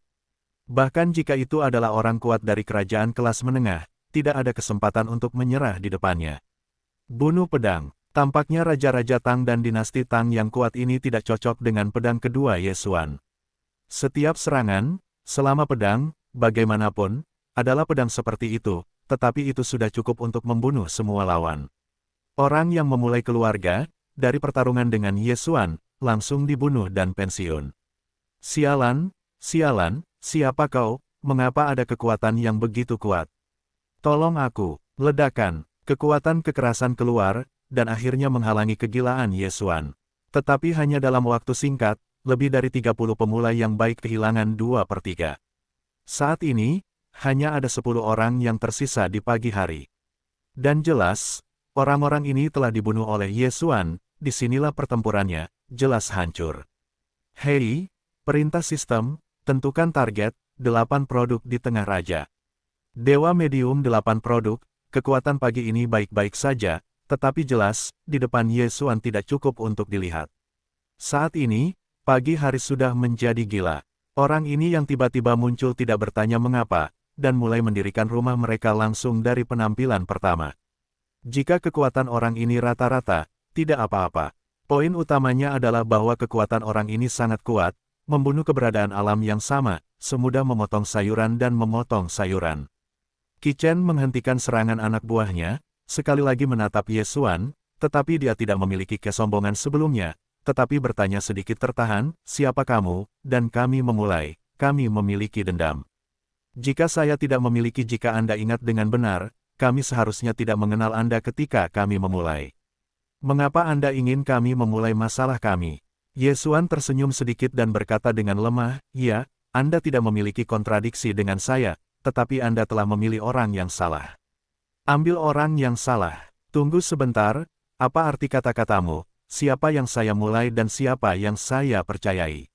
Bahkan jika itu adalah orang kuat dari kerajaan kelas menengah, tidak ada kesempatan untuk menyerah di depannya. Bunuh pedang. Tampaknya raja-raja Tang dan dinasti Tang yang kuat ini tidak cocok dengan pedang kedua Yesuan. Setiap serangan, selama pedang, bagaimanapun, adalah pedang seperti itu, tetapi itu sudah cukup untuk membunuh semua lawan. Orang yang memulai keluarga, dari pertarungan dengan Yesuan, langsung dibunuh dan pensiun. Sialan, sialan, siapa kau? Mengapa ada kekuatan yang begitu kuat? Tolong aku, ledakan, kekuatan kekerasan keluar, dan akhirnya menghalangi kegilaan Yesuan. Tetapi hanya dalam waktu singkat, lebih dari 30 pemula yang baik kehilangan 2/3. Saat ini, hanya ada 10 orang yang tersisa di pagi hari. Dan jelas, orang-orang ini telah dibunuh oleh Yesuan, disinilah pertempurannya, jelas hancur. Hei, perintah sistem, tentukan target, 8 produk di tengah raja. Dewa medium 8 produk, kekuatan pagi ini baik-baik saja, tetapi jelas, di depan Yesuan tidak cukup untuk dilihat. Saat ini, pagi hari sudah menjadi gila. Orang ini yang tiba-tiba muncul tidak bertanya mengapa, dan mulai mendirikan rumah mereka langsung dari penampilan pertama. Jika kekuatan orang ini rata-rata, tidak apa-apa. Poin utamanya adalah bahwa kekuatan orang ini sangat kuat, membunuh keberadaan alam yang sama, semudah memotong sayuran dan memotong sayuran. Qi Chen menghentikan serangan anak buahnya, sekali lagi menatap Yesuan, tetapi dia tidak memiliki kesombongan sebelumnya, tetapi bertanya sedikit tertahan, siapa kamu, dan kami memulai, kami memiliki dendam. Jika saya tidak memiliki jika Anda ingat dengan benar, kami seharusnya tidak mengenal Anda ketika kami memulai. Mengapa Anda ingin kami memulai masalah kami? Yesuan tersenyum sedikit dan berkata dengan lemah, ya, Anda tidak memiliki kontradiksi dengan saya, tetapi Anda telah memilih orang yang salah. Ambil orang yang salah. Tunggu sebentar, apa arti kata-katamu? Siapa yang saya mulai dan siapa yang saya percayai?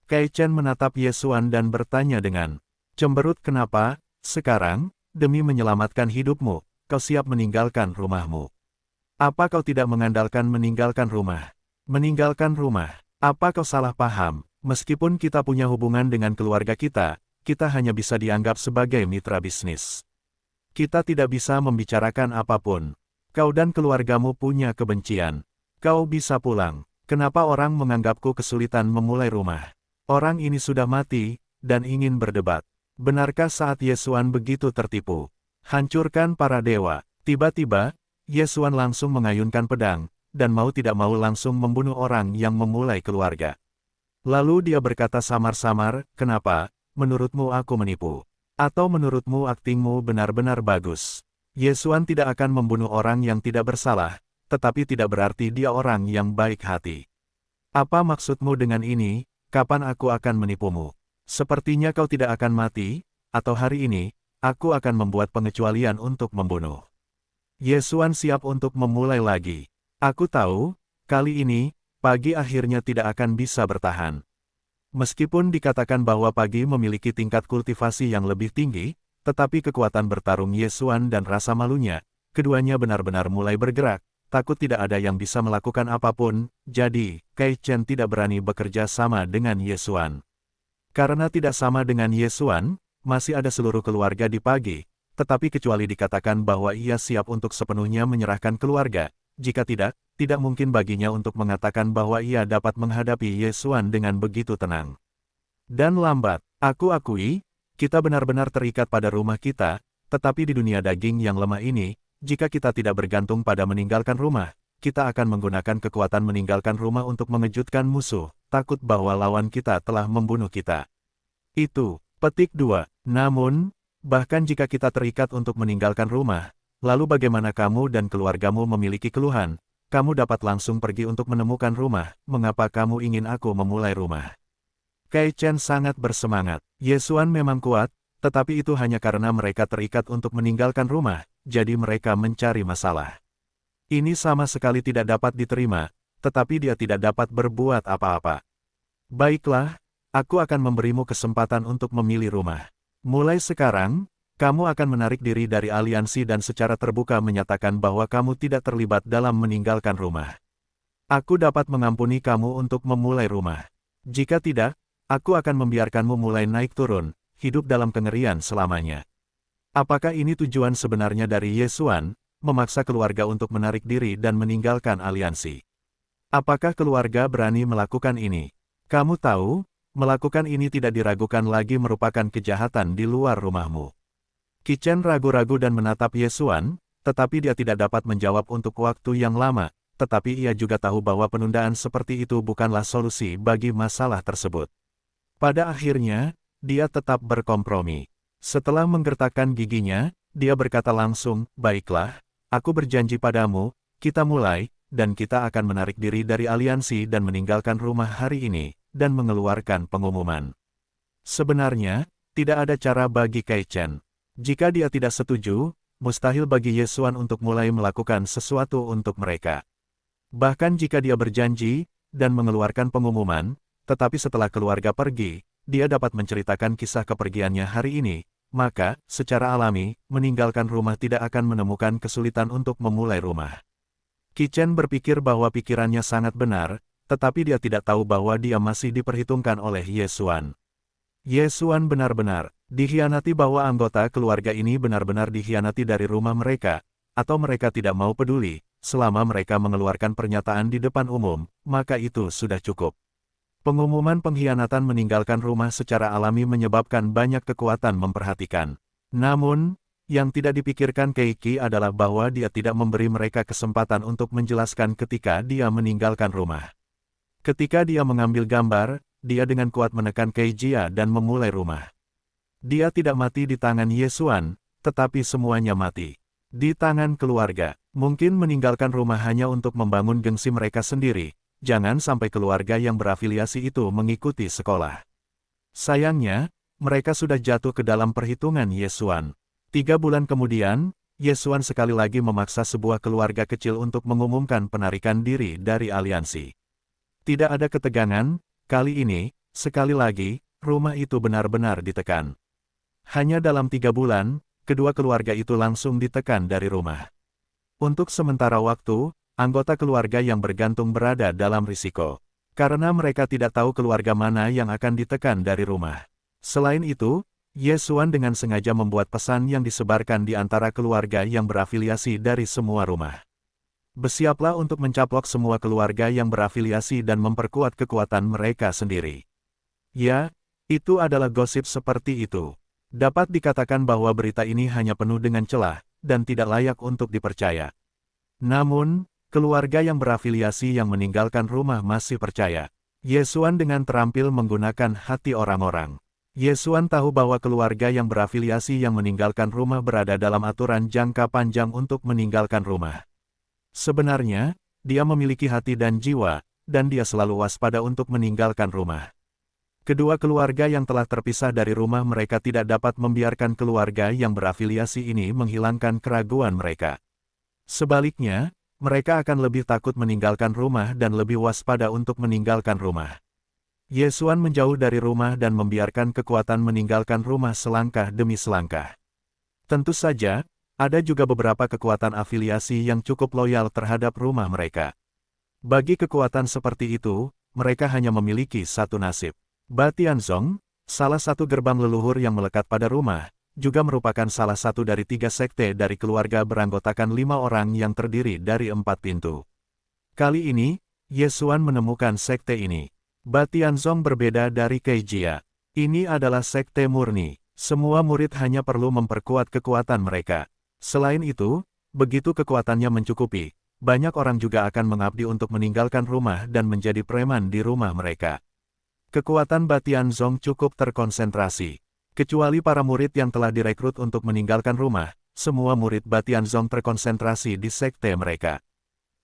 Qi Chen menatap Yesuan dan bertanya dengan cemberut, kenapa, sekarang, demi menyelamatkan hidupmu, kau siap meninggalkan rumahmu? Apa kau tidak mengandalkan meninggalkan rumah? Meninggalkan rumah? Apa kau salah paham? Meskipun kita punya hubungan dengan keluarga kita hanya bisa dianggap sebagai mitra bisnis. Kita tidak bisa membicarakan apapun. Kau dan keluargamu punya kebencian. Kau bisa pulang. Kenapa orang menganggapku kesulitan memulai rumah? Orang ini sudah mati, dan ingin berdebat. Benarkah saat Yesuan begitu tertipu? Hancurkan para dewa. Tiba-tiba, Yesuan langsung mengayunkan pedang, dan mau tidak mau langsung membunuh orang yang memulai keluarga. Lalu dia berkata samar-samar, kenapa, menurutmu aku menipu? Atau menurutmu aktingmu benar-benar bagus? Yesuan tidak akan membunuh orang yang tidak bersalah, tetapi tidak berarti dia orang yang baik hati. Apa maksudmu dengan ini? Kapan aku akan menipumu? Sepertinya kau tidak akan mati, atau hari ini, aku akan membuat pengecualian untuk membunuh. Yesuan siap untuk memulai lagi. Aku tahu, kali ini, Pagi akhirnya tidak akan bisa bertahan. Meskipun dikatakan bahwa Pagi memiliki tingkat kultivasi yang lebih tinggi, tetapi kekuatan bertarung Yesuan dan rasa malunya, keduanya benar-benar mulai bergerak. Takut tidak ada yang bisa melakukan apapun, jadi, Kai Chen tidak berani bekerja sama dengan Yesuan. Karena tidak sama dengan Yesuan, masih ada seluruh keluarga di Pagi, tetapi kecuali dikatakan bahwa ia siap untuk sepenuhnya menyerahkan keluarga, jika tidak mungkin baginya untuk mengatakan bahwa ia dapat menghadapi Yesuan dengan begitu tenang. Dan lambat, aku akui, kita benar-benar terikat pada rumah kita, tetapi di dunia daging yang lemah ini, jika kita tidak bergantung pada meninggalkan rumah, kita akan menggunakan kekuatan meninggalkan rumah untuk mengejutkan musuh, takut bahwa lawan kita telah membunuh kita. Itu, petik 2. Namun, bahkan jika kita terikat untuk meninggalkan rumah, lalu bagaimana kamu dan keluargamu memiliki keluhan, kamu dapat langsung pergi untuk menemukan rumah, mengapa kamu ingin aku memulai rumah? Kai Chen sangat bersemangat. Yesuan memang kuat, tetapi itu hanya karena mereka terikat untuk meninggalkan rumah, jadi mereka mencari masalah. Ini sama sekali tidak dapat diterima, tetapi dia tidak dapat berbuat apa-apa. Baiklah, aku akan memberimu kesempatan untuk memilih rumah. Mulai sekarang, kamu akan menarik diri dari aliansi dan secara terbuka menyatakan bahwa kamu tidak terlibat dalam meninggalkan rumah. Aku dapat mengampuni kamu untuk memulai rumah. Jika tidak, aku akan membiarkanmu mulai naik turun, hidup dalam kengerian selamanya. Apakah ini tujuan sebenarnya dari Yesuan, memaksa keluarga untuk menarik diri dan meninggalkan aliansi? Apakah keluarga berani melakukan ini? Kamu tahu, melakukan ini tidak diragukan lagi merupakan kejahatan di luar rumahmu. Qi Chen ragu-ragu dan menatap Yesuan, tetapi dia tidak dapat menjawab untuk waktu yang lama, tetapi ia juga tahu bahwa penundaan seperti itu bukanlah solusi bagi masalah tersebut. Pada akhirnya, dia tetap berkompromi. Setelah menggertakkan giginya, dia berkata langsung, "Baiklah, aku berjanji padamu, kita mulai, dan kita akan menarik diri dari aliansi dan meninggalkan rumah hari ini, dan mengeluarkan pengumuman." Sebenarnya, tidak ada cara bagi Kai Chen. Jika dia tidak setuju, mustahil bagi Yesuan untuk mulai melakukan sesuatu untuk mereka. Bahkan jika dia berjanji, dan mengeluarkan pengumuman, tetapi setelah keluarga pergi, dia dapat menceritakan kisah kepergiannya hari ini, maka, secara alami, meninggalkan rumah tidak akan menemukan kesulitan untuk memulai rumah. Qi Chen berpikir bahwa pikirannya sangat benar, tetapi dia tidak tahu bahwa dia masih diperhitungkan oleh Yesuan. Yesuan benar-benar dikhianati, bahwa anggota keluarga ini benar-benar dikhianati dari rumah mereka, atau mereka tidak mau peduli, selama mereka mengeluarkan pernyataan di depan umum, maka itu sudah cukup. Pengumuman pengkhianatan meninggalkan rumah secara alami menyebabkan banyak kekuatan memperhatikan. Namun, yang tidak dipikirkan Keiki adalah bahwa dia tidak memberi mereka kesempatan untuk menjelaskan ketika dia meninggalkan rumah. Ketika dia mengambil gambar, dia dengan kuat menekan Keijia dan memulai rumah. Dia tidak mati di tangan Yesuan, tetapi semuanya mati di tangan keluarga. Mungkin meninggalkan rumah hanya untuk membangun gengsi mereka sendiri. Jangan sampai keluarga yang berafiliasi itu mengikuti sekolah. Sayangnya, mereka sudah jatuh ke dalam perhitungan Yesuan. 3 bulan kemudian, Yesuan sekali lagi memaksa sebuah keluarga kecil untuk mengumumkan penarikan diri dari aliansi. Tidak ada ketegangan, kali ini, sekali lagi, rumah itu benar-benar ditekan. Hanya dalam 3 bulan, kedua keluarga itu langsung ditekan dari rumah. Untuk sementara waktu, anggota keluarga yang bergantung berada dalam risiko. Karena mereka tidak tahu keluarga mana yang akan ditekan dari rumah. Selain itu, Yesuan dengan sengaja membuat pesan yang disebarkan di antara keluarga yang berafiliasi dari semua rumah. Bersiaplah untuk mencaplok semua keluarga yang berafiliasi dan memperkuat kekuatan mereka sendiri. Ya, itu adalah gosip seperti itu. Dapat dikatakan bahwa berita ini hanya penuh dengan celah, dan tidak layak untuk dipercaya. Namun, keluarga yang berafiliasi yang meninggalkan rumah masih percaya. Yesuan dengan terampil menggunakan hati orang-orang. Yesuan tahu bahwa keluarga yang berafiliasi yang meninggalkan rumah berada dalam aturan jangka panjang untuk meninggalkan rumah. Sebenarnya, dia memiliki hati dan jiwa, dan dia selalu waspada untuk meninggalkan rumah. Kedua keluarga yang telah terpisah dari rumah mereka tidak dapat membiarkan keluarga yang berafiliasi ini menghilangkan keraguan mereka. Sebaliknya, mereka akan lebih takut meninggalkan rumah dan lebih waspada untuk meninggalkan rumah. Yesuan menjauh dari rumah dan membiarkan kekuatan meninggalkan rumah selangkah demi selangkah. Tentu saja, ada juga beberapa kekuatan afiliasi yang cukup loyal terhadap rumah mereka. Bagi kekuatan seperti itu, mereka hanya memiliki satu nasib. Ba Tianzong, salah satu gerbang leluhur yang melekat pada rumah, juga merupakan salah satu dari 3 sekte dari keluarga beranggotakan 5 orang yang terdiri dari 4 pintu. Kali ini, Yesuan menemukan sekte ini. Ba Tianzong berbeda dari Keijia. Ini adalah sekte murni. Semua murid hanya perlu memperkuat kekuatan mereka. Selain itu, begitu kekuatannya mencukupi, banyak orang juga akan mengabdi untuk meninggalkan rumah dan menjadi preman di rumah mereka. Kekuatan Ba Tianzong cukup terkonsentrasi. Kecuali para murid yang telah direkrut untuk meninggalkan rumah, semua murid Ba Tianzong terkonsentrasi di sekte mereka.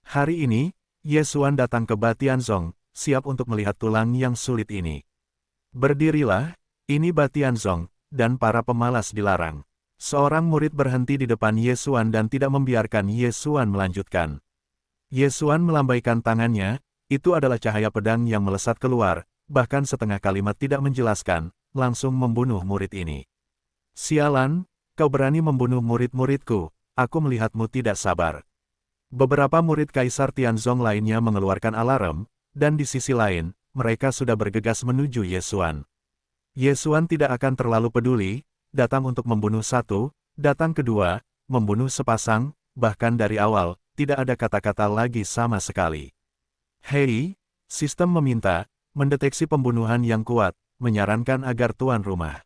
Hari ini, Yesuan datang ke Ba Tianzong, siap untuk melihat tulang yang sulit ini. Berdirilah, ini Ba Tianzong, dan para pemalas dilarang. Seorang murid berhenti di depan Yesuan dan tidak membiarkan Yesuan melanjutkan. Yesuan melambaikan tangannya, itu adalah cahaya pedang yang melesat keluar, bahkan setengah kalimat tidak menjelaskan, langsung membunuh murid ini. Sialan, kau berani membunuh murid-muridku, aku melihatmu tidak sabar. Beberapa murid Kaisar Tianzong lainnya mengeluarkan alarm, dan di sisi lain, mereka sudah bergegas menuju Yesuan. Yesuan tidak akan terlalu peduli, datang untuk membunuh satu, datang kedua, membunuh sepasang, bahkan dari awal, tidak ada kata-kata lagi sama sekali. Hei, sistem meminta, mendeteksi pembunuhan yang kuat, menyarankan agar tuan rumah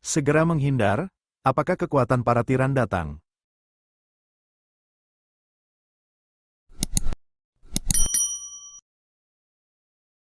segera menghindar. Apakah kekuatan para tiran datang?